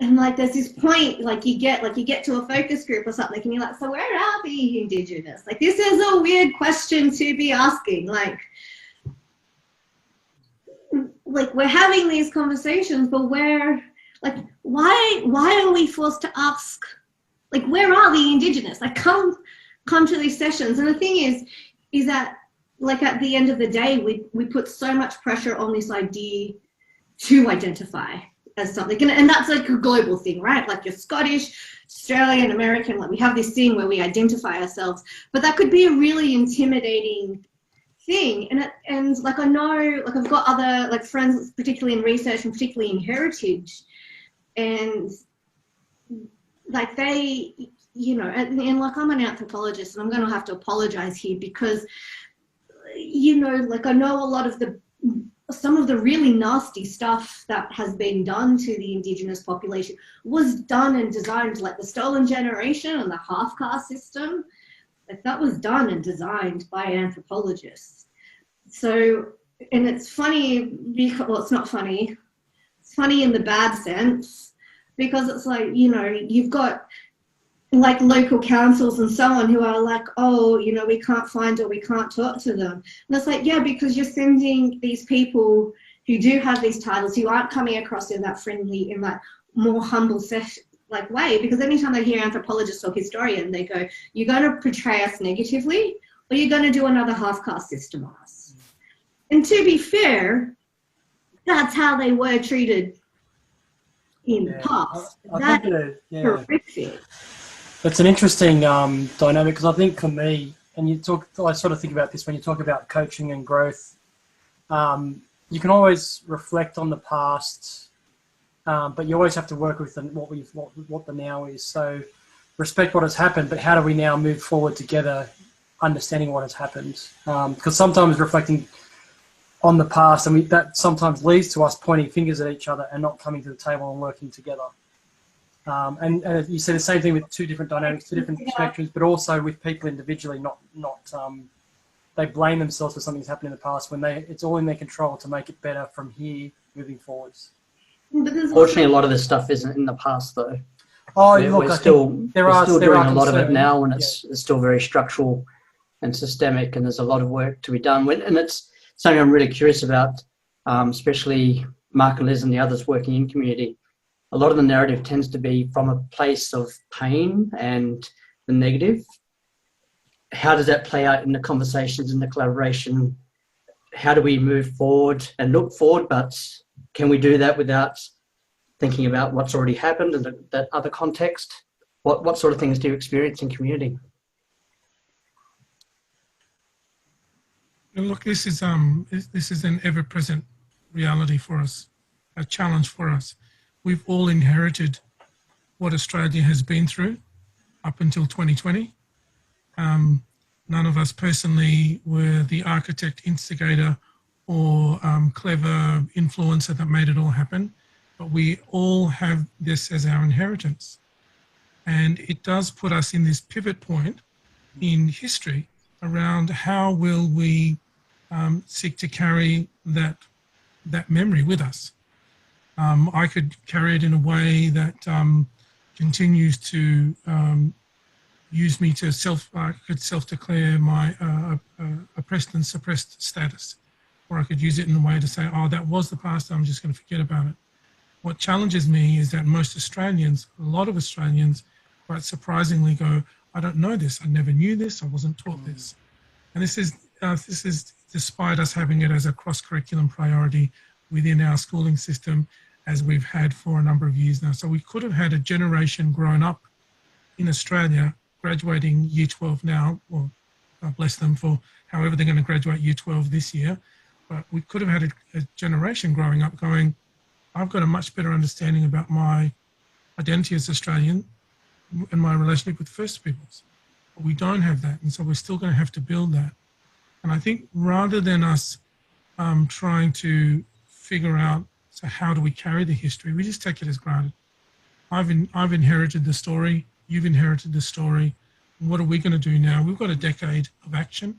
and like there's this point, like you get to a focus group or something, and you're like, so where are the Indigenous? Like, this is a weird question to be asking. Like we're having these conversations, but where, like, why are we forced to ask, like, where are the Indigenous? Like, come to these sessions. And the thing is that, like, at the end of the day, we put so much pressure on this idea to identify as something, and that's like a global thing, right? Like, you're Scottish, Australian, American, like we have this thing where we identify ourselves, but that could be a really intimidating thing. And like, I know, like, I've got other like friends, particularly in research and particularly in heritage, and like they, you know, and like, I'm an anthropologist, and I'm going to have to apologize here because, you know, like, I know a lot of some of the really nasty stuff that has been done to the Indigenous population was done and designed, like the stolen generation and the half-caste system, like that was done and designed by anthropologists. So, and it's funny because, well, it's not funny, it's funny in the bad sense, because it's like, you know, you've got like local councils and so on who are like, oh, you know, we can't find or we can't talk to them. And it's like, yeah, because you're sending these people who do have these titles, who aren't coming across in that friendly, in that more humble like way, because anytime they hear anthropologists or historian, they go, you're going to portray us negatively, or you're going to do another half-caste system on us. And to be fair, that's how they were treated in the past. That's horrific. It's an interesting dynamic, because I think for me, and I sort of think about this when you talk about coaching and growth, you can always reflect on the past but you always have to work with what the now is. So respect what has happened, but how do we now move forward together, understanding what has happened? Because sometimes reflecting on the past, and that sometimes leads to us pointing fingers at each other and not coming to the table and working together. And you see the same thing with two different dynamics, two different spectrums, but also with people individually, not they blame themselves for something that's happened in the past when it's all in their control to make it better from here moving forwards. Fortunately, a lot of this stuff isn't in the past, though. Oh, we're still doing a lot of it now, and it's still very structural and systemic, and there's a lot of work to be done. And it's something I'm really curious about, especially Mark and Liz and the others working in community. A lot of the narrative tends to be from a place of pain and the negative. How does that play out in the conversations and the collaboration? How do we move forward and look forward, but can we do that without thinking about what's already happened and that other context? What sort of things do you experience in community? Look, this is an ever-present reality for us, a challenge for us. We've all inherited what Australia has been through up until 2020. None of us personally were the architect, instigator, or clever influencer that made it all happen, but we all have this as our inheritance. And it does put us in this pivot point in history around how will we seek to carry that memory with us. I could carry it in a way that continues to use me to self-declare my oppressed and suppressed status, or I could use it in a way to say, oh, that was the past, I'm just going to forget about it. What challenges me is that most Australians, a lot of Australians, quite surprisingly go, I don't know this, I never knew this, I wasn't taught this. And this is despite us having it as a cross-curriculum priority within our schooling system, as we've had for a number of years now. So we could have had a generation grown up in Australia graduating year 12 now, or God bless them for however they're going to graduate year 12 this year, but we could have had a generation growing up going, I've got a much better understanding about my identity as Australian and my relationship with First Peoples. But we don't have that, and so we're still going to have to build that. And I think rather than us trying to figure out, so how do we carry the history, we just take it as granted. I've inherited the story, you've inherited the story. What are we going to do now? We've got a decade of action.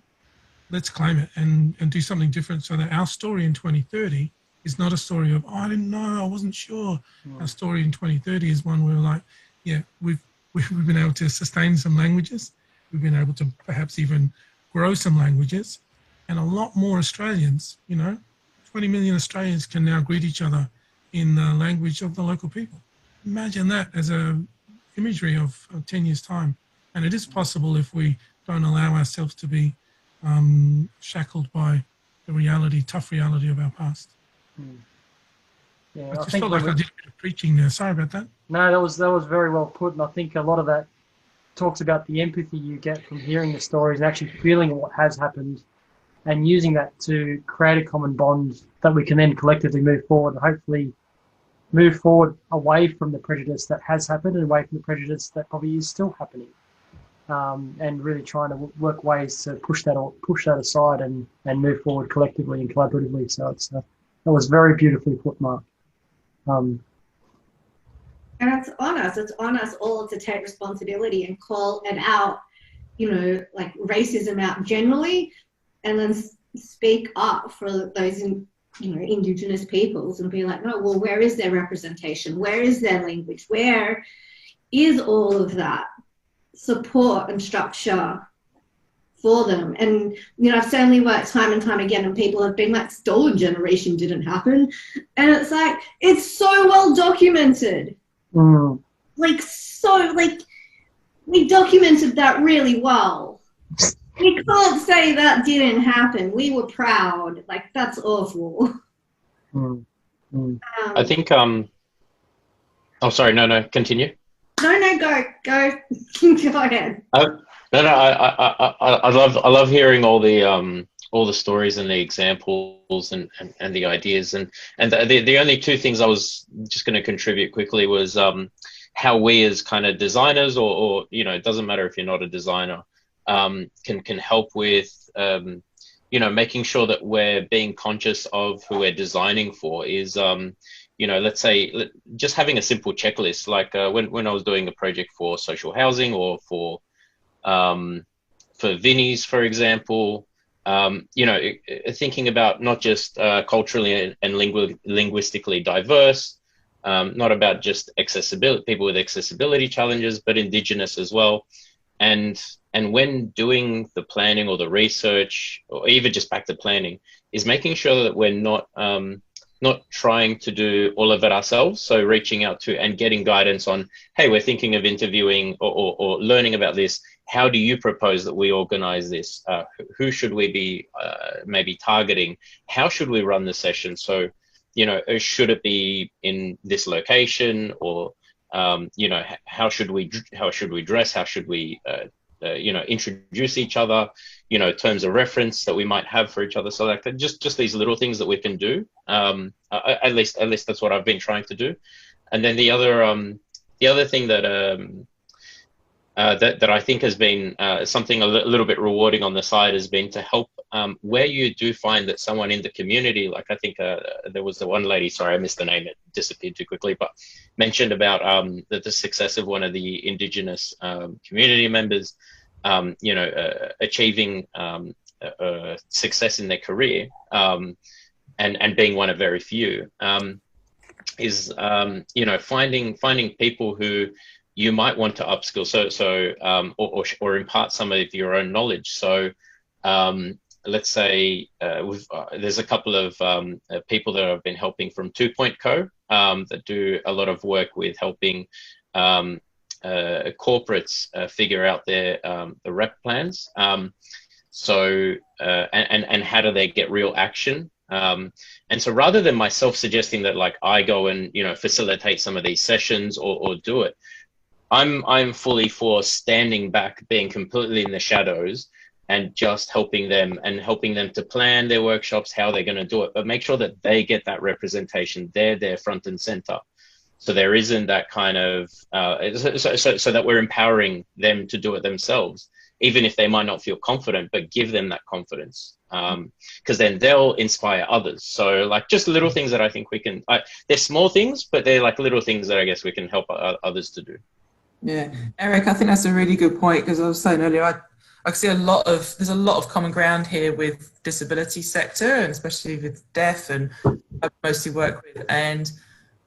Let's claim it and do something different so that our story in 2030 is not a story of, oh, I didn't know, I wasn't sure. Our story in 2030 is one where we're like, yeah, we've been able to sustain some languages. We've been able to perhaps even grow some languages. And a lot more Australians, 20 million Australians can now greet each other in the language of the local people. Imagine that as a imagery of 10 years' time. And it is possible if we don't allow ourselves to be shackled by the tough reality of our past. Yeah, I just felt like I did a bit of preaching there. Sorry about that. No, that was very well put, and I think a lot of that talks about the empathy you get from hearing the stories and actually feeling what has happened, and using that to create a common bond that we can then collectively move forward and hopefully move forward away from the prejudice that has happened and away from the prejudice that probably is still happening, and really trying to work ways to push that aside and move forward collectively and collaboratively. So that was very beautifully put, Mark. And it's on us. It's on us all to take responsibility and call it out, like racism out generally, and then speak up for those, Indigenous peoples and be like, no, well, where is their representation? Where is their language? Where is all of that support and structure for them? And, I've certainly worked time and time again, and people have been like, stolen generation didn't happen. And it's like, it's so well documented. We documented that really well. We can't say that didn't happen. We were proud. Like, that's awful. I think, oh, sorry, no, continue. No, go ahead. No, I love hearing all the all the stories and the examples and the ideas. And the only two things I was just going to contribute quickly was how we as kind of designers, or you know, it doesn't matter if you're not a designer, can help with you know, making sure that we're being conscious of who we're designing for. Is you know, let's say just having a simple checklist, like when I was doing a project for social housing, or for Vinnie's, for example, you know, thinking about not just culturally and linguistically diverse, not about just accessibility, people with accessibility challenges, but Indigenous as well. And when doing the planning or the research, or even just back to planning, is making sure that we're not trying to do all of it ourselves. So reaching out to and getting guidance on, hey, we're thinking of interviewing or learning about this. How do you propose that we organize this? Who should we be maybe targeting? How should we run the session? So, you know, should it be in this location, or you know, how should we dress? How should we you know, introduce each other? You know, terms of reference that we might have for each other. So like just these little things that we can do. At least that's what I've been trying to do. And then the other thing that that I think has been something a little bit rewarding on the side has been to help where you do find that someone in the community, like I think there was the one lady, sorry, I missed the name, it disappeared too quickly, but mentioned about the success of one of the Indigenous community members, you know, achieving success in their career, and being one of very few, is you know, finding people who you might want to upskill, or impart some of your own knowledge. So let's say there's a couple of people that I've been helping from 2.co that do a lot of work with helping corporates figure out their the rep plans. So and how do they get real action? And so rather than myself suggesting that like I go and, you know, facilitate some of these sessions or do it, I'm fully for standing back, being completely in the shadows, and just helping them to plan their workshops, how they're going to do it, but make sure that they get that representation. They're there front and center. So there isn't that kind of, so that we're empowering them to do it themselves, even if they might not feel confident, but give them that confidence, because then they'll inspire others. So like just little things that I think we can, they're small things, but they're like little things that I guess we can help others to do. Yeah, Eric, I think that's a really good point, because I was saying earlier, I see there's a lot of common ground here with disability sector, and especially with deaf, and I mostly work with. And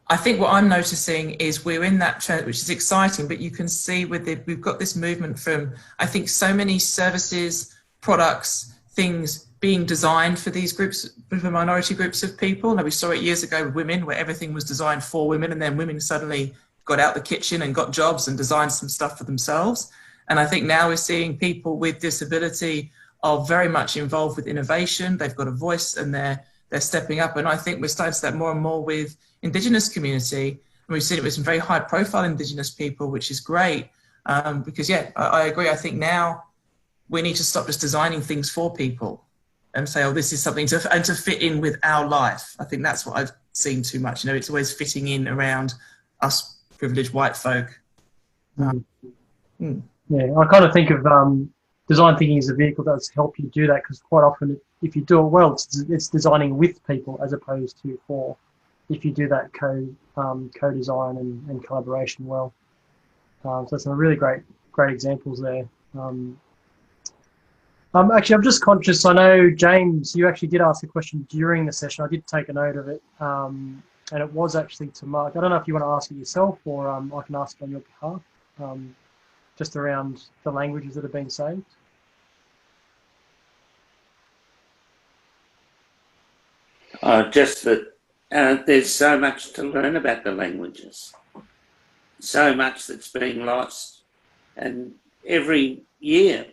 I think what I'm noticing is we're in that trend, which is exciting, but you can see we've got this movement from, I think, so many services, products, things being designed for these groups, for minority groups of people. Now, we saw it years ago with women, where everything was designed for women, and then women suddenly got out the kitchen and got jobs and designed some stuff for themselves. And I think now we're seeing people with disability are very much involved with innovation. They've got a voice and they're stepping up. And I think we're starting to see that more and more with Indigenous community. And we've seen it with some very high profile Indigenous people, which is great. Because yeah, I agree. I think now we need to stop just designing things for people and say, oh, this is something to fit in with our life. I think that's what I've seen too much. You know, it's always fitting in around us privileged white folk. Yeah, I kind of think of design thinking as a vehicle that does help you do that, because quite often, if you do it well, it's designing with people as opposed to for. If you do that co-design and collaboration well, so some really great examples there. Actually, I'm just conscious. I know James, you actually did ask a question during the session. I did take a note of it. And it was actually to Mark. I don't know if you want to ask it yourself, or I can ask it on your behalf, just around the languages that have been saved. Just that there's so much to learn about the languages, so much that's being lost, and every year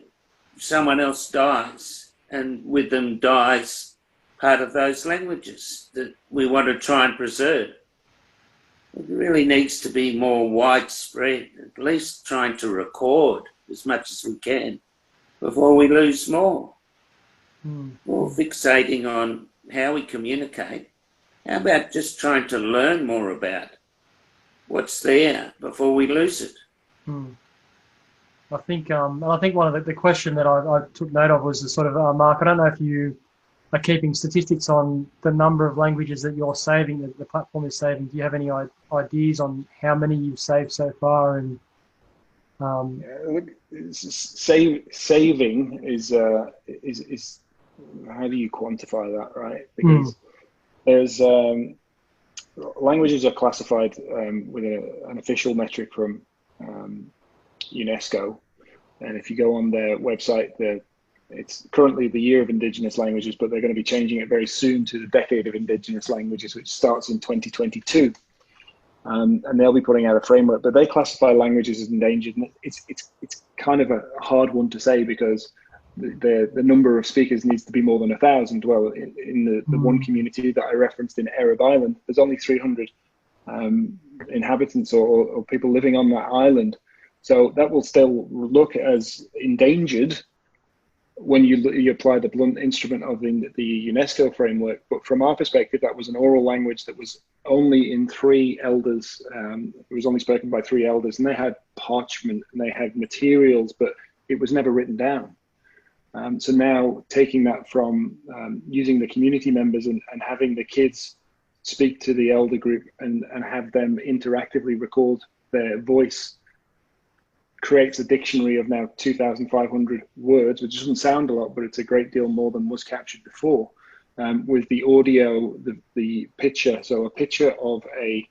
someone else dies, and with them dies part of those languages that we want to try and preserve. It really needs to be more widespread, at least trying to record as much as we can before we lose more. more fixating on how we communicate. How about just trying to learn more about what's there before we lose it? I think one of the question that I took note of was the sort of, Mark, I don't know if you are keeping statistics on the number of languages that you're saving, that the platform is saving. Do you have any ideas on how many you've saved so far? And saving is how do you quantify that, right? Because there's languages are classified with an official metric from UNESCO, and if you go on their website, it's currently the year of Indigenous languages, but they're going to be changing it very soon to the decade of Indigenous languages, which starts in 2022. And they'll be putting out a framework, but they classify languages as endangered. And it's kind of a hard one to say because the number of speakers needs to be more than 1,000. Well, in the one community that I referenced in Arab Island, there's only 300 inhabitants or people living on that island. So that will still look as endangered when you apply the blunt instrument of the UNESCO framework. But from our perspective, that was an oral language that was only in 3 elders. It was only spoken by 3 elders, and they had parchment and they had materials, but it was never written down. So now taking that from using the community members and having the kids speak to the elder group and have them interactively record their voice creates a dictionary of now 2,500 words, which doesn't sound a lot, but it's a great deal more than was captured before. With the audio, the picture, so a picture of a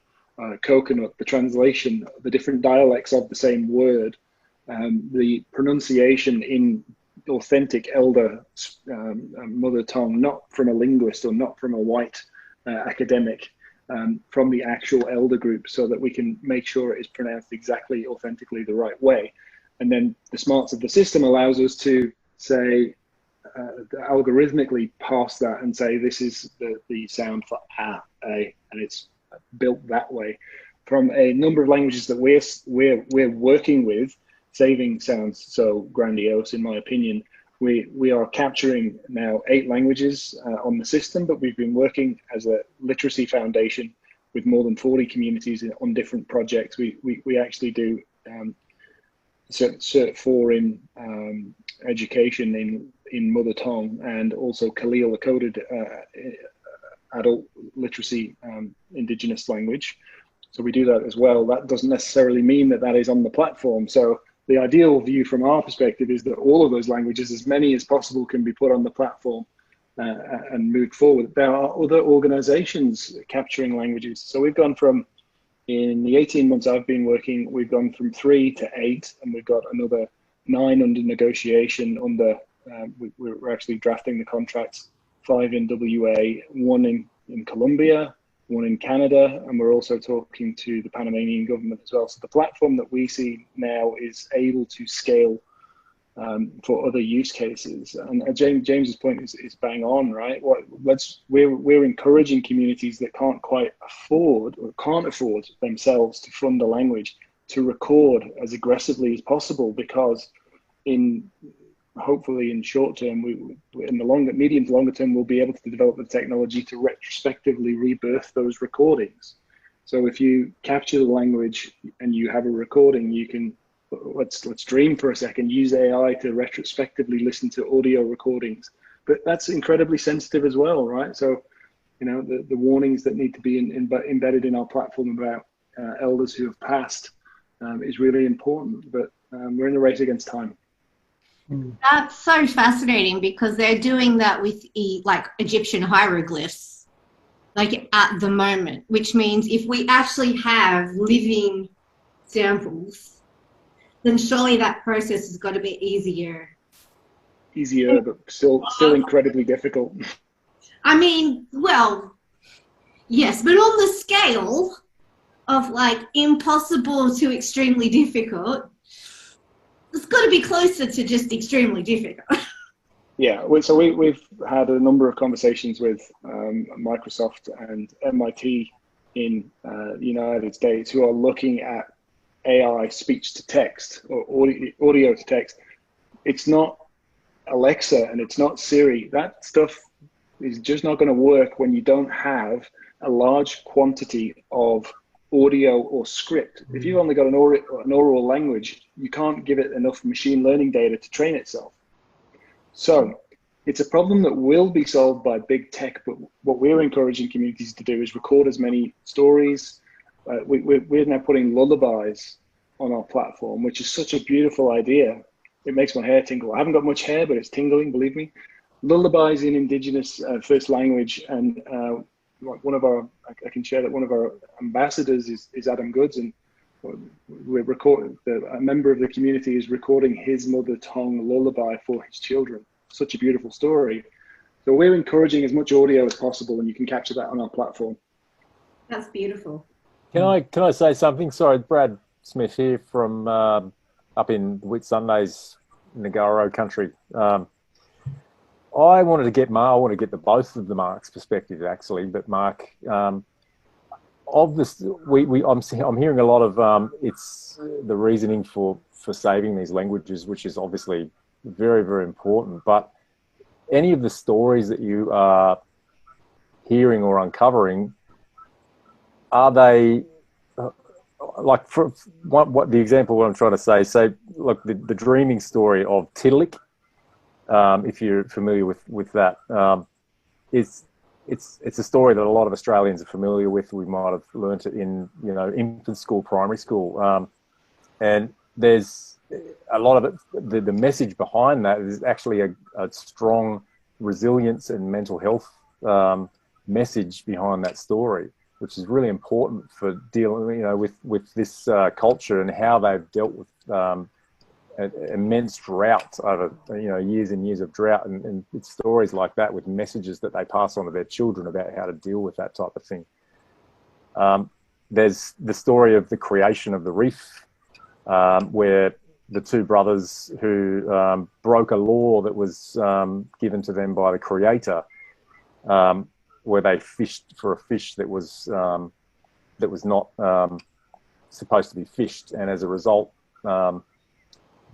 coconut, the translation, the different dialects of the same word, the pronunciation in authentic elder mother tongue, not from a linguist or not from a white academic, from the actual elder group, so that we can make sure it is pronounced exactly, authentically the right way. And then the smarts of the system allows us to say, algorithmically pass that and say, this is the sound for a, and it's built that way. From a number of languages that we're working with, saving sounds so grandiose in my opinion. We are capturing now 8 languages on the system, but we've been working as a literacy foundation with more than 40 communities on different projects. We actually do Cert 4 in education in mother tongue, and also Khalil, a coded adult literacy Indigenous language. So we do that as well. That doesn't necessarily mean that that is on the platform. So the ideal view from our perspective is that all of those languages, as many as possible, can be put on the platform and moved forward. There are other organizations capturing languages. So we've gone from, in the 18 months I've been working, we've gone from 3 to 8, and we've got another 9 under negotiation. We're actually drafting the contracts, 5 in WA, 1 in Colombia, 1 in Canada, and we're also talking to the Panamanian government as well. So the platform that we see now is able to scale for other use cases. And James's point is bang on, right? We're encouraging communities that can't quite afford or can't afford themselves to fund a language to record as aggressively as possible, because hopefully in short term, in the medium to longer term, we'll be able to develop the technology to retrospectively rebirth those recordings. So if you capture the language and you have a recording, you can, let's dream for a second, use AI to retrospectively listen to audio recordings. But that's incredibly sensitive as well, right? So, the warnings that need to be embedded in our platform about elders who have passed is really important. But we're in the race against time. That's so fascinating, because they're doing that with like Egyptian hieroglyphs, like at the moment, which means if we actually have living samples, then surely that process has got to be easier. Easier, but still incredibly difficult. I mean, well, yes, but on the scale of like impossible to extremely difficult, it's got to be closer to just extremely difficult. Yeah, so we've had a number of conversations with Microsoft and MIT in the United States, who are looking at AI speech to text or audio to text. It's not Alexa and it's not Siri. That stuff is just not going to work when you don't have a large quantity of audio or script. If you've only got an oral language, you can't give it enough machine learning data to train itself. So it's a problem that will be solved by big tech, but what we're encouraging communities to do is record as many stories. We're now putting lullabies on our platform, which is such a beautiful idea. It makes my hair tingle. I haven't got much hair, but it's tingling, believe me. Lullabies in Indigenous first language, and one of our, I can share that one of our ambassadors is Adam Goods, and we're recording, a member of the community is recording his mother tongue lullaby for his children. Such a beautiful story. So we're encouraging as much audio as possible, and you can capture that on our platform. That's beautiful. Can I say something? Sorry, Brad Smith here from up in Whitsundays, Ngaro country. I wanted to get both of the Mark's perspective actually, but Mark, of this, I'm hearing a lot of it's the reasoning for saving these languages, which is obviously very, very important. But any of the stories that you are hearing or uncovering, are they like, for what the example what I'm trying to say, look, the dreaming story of Tiddalik, if you're familiar with that, it's a story that a lot of Australians are familiar with. We might have learnt it in, infant school, primary school, and there's a lot of it. The message behind that is actually a strong resilience and mental health message behind that story, which is really important for dealing, with this culture and how they've dealt with immense drought over, years and years of drought, and it's stories like that with messages that they pass on to their children about how to deal with that type of thing. There's the story of the creation of the reef, where the two brothers who broke a law that was given to them by the creator, where they fished for a fish that was not supposed to be fished, and as a result,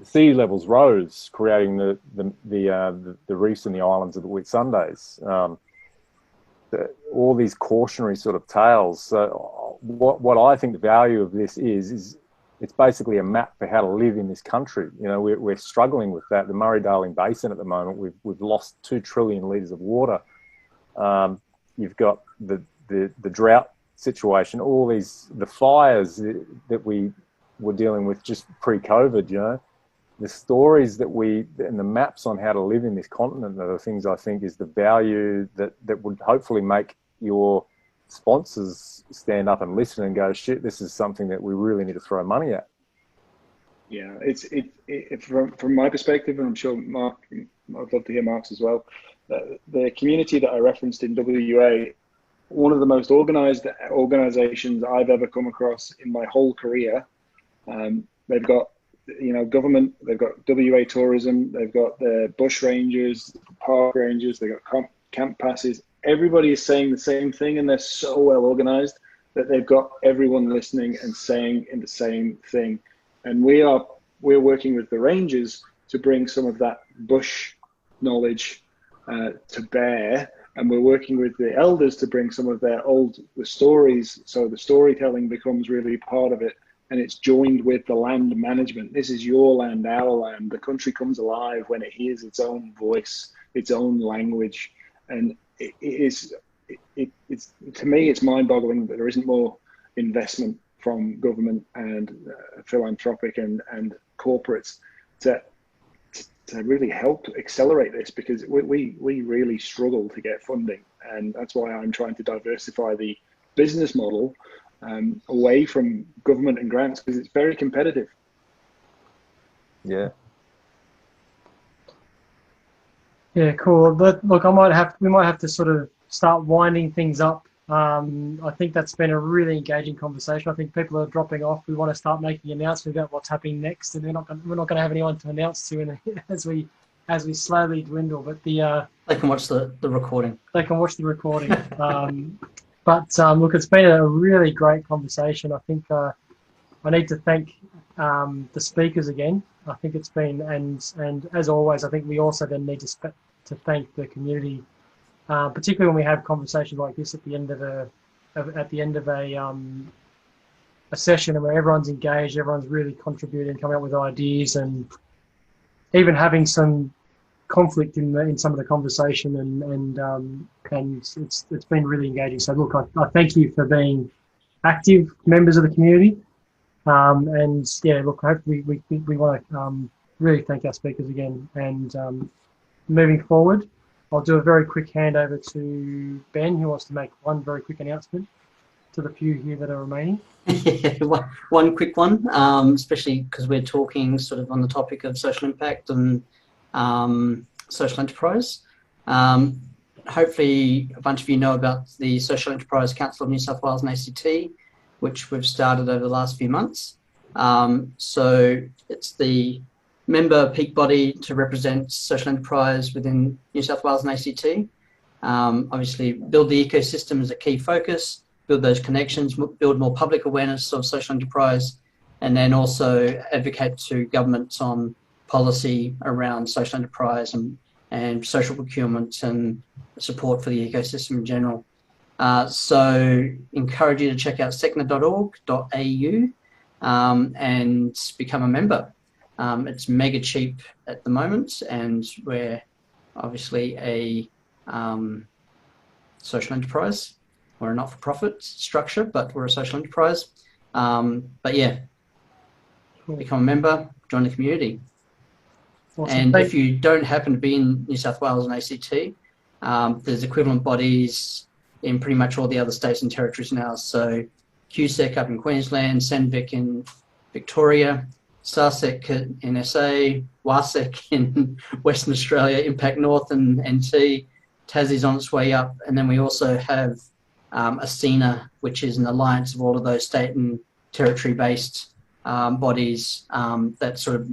the sea levels rose, creating the reefs and the islands of the Whitsundays. All these cautionary sort of tales. So what I think the value of this is it's basically a map for how to live in this country. We're struggling with that. The Murray-Darling Basin at the moment, we've lost 2 trillion litres of water. You've got the drought situation, all the fires that we were dealing with just pre-COVID, the stories and the maps on how to live in this continent are the things I think is the value that would hopefully make your sponsors stand up and listen and go, shit, this is something that we really need to throw money at. Yeah, from my perspective, and I'm sure Mark, I'd love to hear Mark's as well, the community that I referenced in WA, one of the most organised organisations I've ever come across in my whole career. They've got, government, they've got WA tourism, they've got the bush rangers, park rangers, they've got camp passes. Everybody is saying the same thing, and they're so well organised that they've got everyone listening and saying in the same thing. And we're working with the rangers to bring some of that bush knowledge to bear, and we're working with the elders to bring some of the stories, so the storytelling becomes really part of it, and it's joined with the land management. This is your land, our land. The country comes alive when it hears its own voice, its own language, and it's to me, it's mind-boggling that there isn't more investment from government and philanthropic and corporates to really help accelerate this, because we really struggle to get funding, and that's why I'm trying to diversify the business model away from government and grants, because it's very competitive. Yeah. Yeah, cool. But look, we might have to sort of start winding things up. I think that's been a really engaging conversation. I think people are dropping off. We want to start making announcements about what's happening next, and we're not going to have anyone to announce to as we slowly dwindle. But they can watch the recording. They can watch the recording. But look, it's been a really great conversation. I think I need to thank the speakers again. I think it's been, and as always, I think we also then need to thank the community, particularly when we have conversations like this at the end of a session, and where everyone's engaged, everyone's really contributing, coming up with ideas, and even having some conflict in some of the conversation, and it's been really engaging. So look, I thank you for being active members of the community, and yeah, look, hopefully we want to really thank our speakers again. And moving forward, I'll do a very quick handover to Ben, who wants to make one very quick announcement to the few here that are remaining. One quick one, especially because we're talking sort of on the topic of social impact and social enterprise. Hopefully a bunch of you know about the Social Enterprise Council of New South Wales and ACT, which we've started over the last few months. So it's the member peak body to represent social enterprise within New South Wales and ACT. Obviously, build the ecosystem is a key focus, build those connections, build more public awareness of social enterprise, and then also advocate to governments on policy around social enterprise and social procurement and support for the ecosystem in general. So encourage you to check out secna.org.au and become a member. It's mega cheap at the moment, and we're obviously a social enterprise. We're a not-for-profit structure, but we're a social enterprise. But yeah, become a member, join the community. Awesome. And if you don't happen to be in New South Wales and ACT, there's equivalent bodies in pretty much all the other states and territories now. So QSEC up in Queensland, SENVIC in Victoria, SARSEC in SA, WASEC in Western Australia, Impact North and NT, Tassie's on its way up. And then we also have ASENA, which is an alliance of all of those state and territory-based bodies that sort of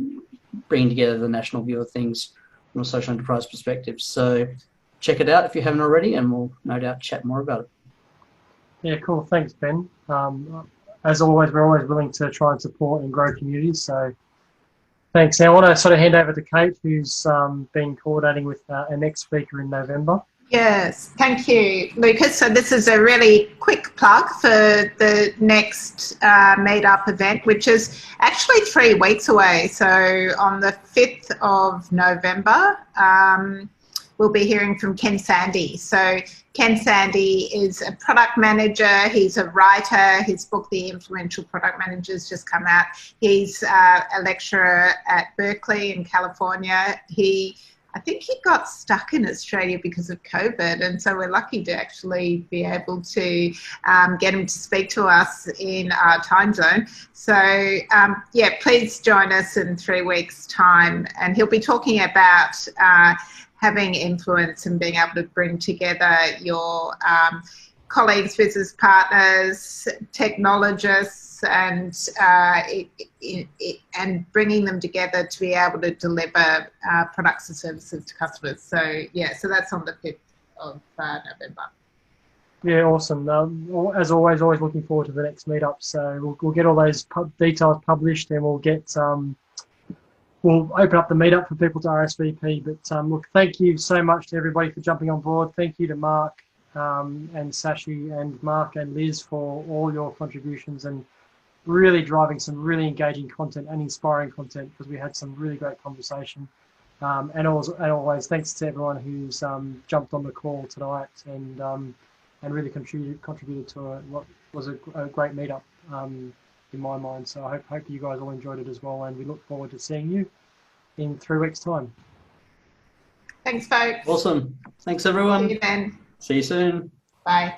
bring together the national view of things from a social enterprise perspective. So check it out if you haven't already, and we'll no doubt chat more about it. Yeah, cool. Thanks, Ben. As always, we're always willing to try and support and grow communities. So thanks. Now I want to sort of hand over to Kate, who's been coordinating with our next speaker in November. Yes, thank you, Lucas. So this is a really quick plug for the next meetup event, which is actually 3 weeks away. So on the 5th of November, we'll be hearing from Ken Sandy. So Ken Sandy is a product manager. He's a writer. His book, The Influential Product Managers, just come out. He's a lecturer at Berkeley in California. I think he got stuck in Australia because of COVID, and so we're lucky to actually be able to get him to speak to us in our time zone. So yeah, please join us in 3 weeks' time, and he'll be talking about having influence and being able to bring together your colleagues, business partners, technologists, and bringing them together to be able to deliver products and services to customers. So yeah, so that's on the 5th of November. Yeah, awesome. As always looking forward to the next meetup. So we'll get all those details published, and we'll get we'll open up the meetup for people to RSVP. But look, thank you so much to everybody for jumping on board. Thank you to Mark and Sachi and Mark and Liz for all your contributions and really driving some really engaging content and inspiring content, because we had some really great conversation. And always thanks to everyone who's jumped on the call tonight and really contributed to what was a great meetup in my mind. So I hope you guys all enjoyed it as well, and we look forward to seeing you in 3 weeks' time. Thanks, folks. Awesome. Thanks, everyone. See you then. See you soon. Bye.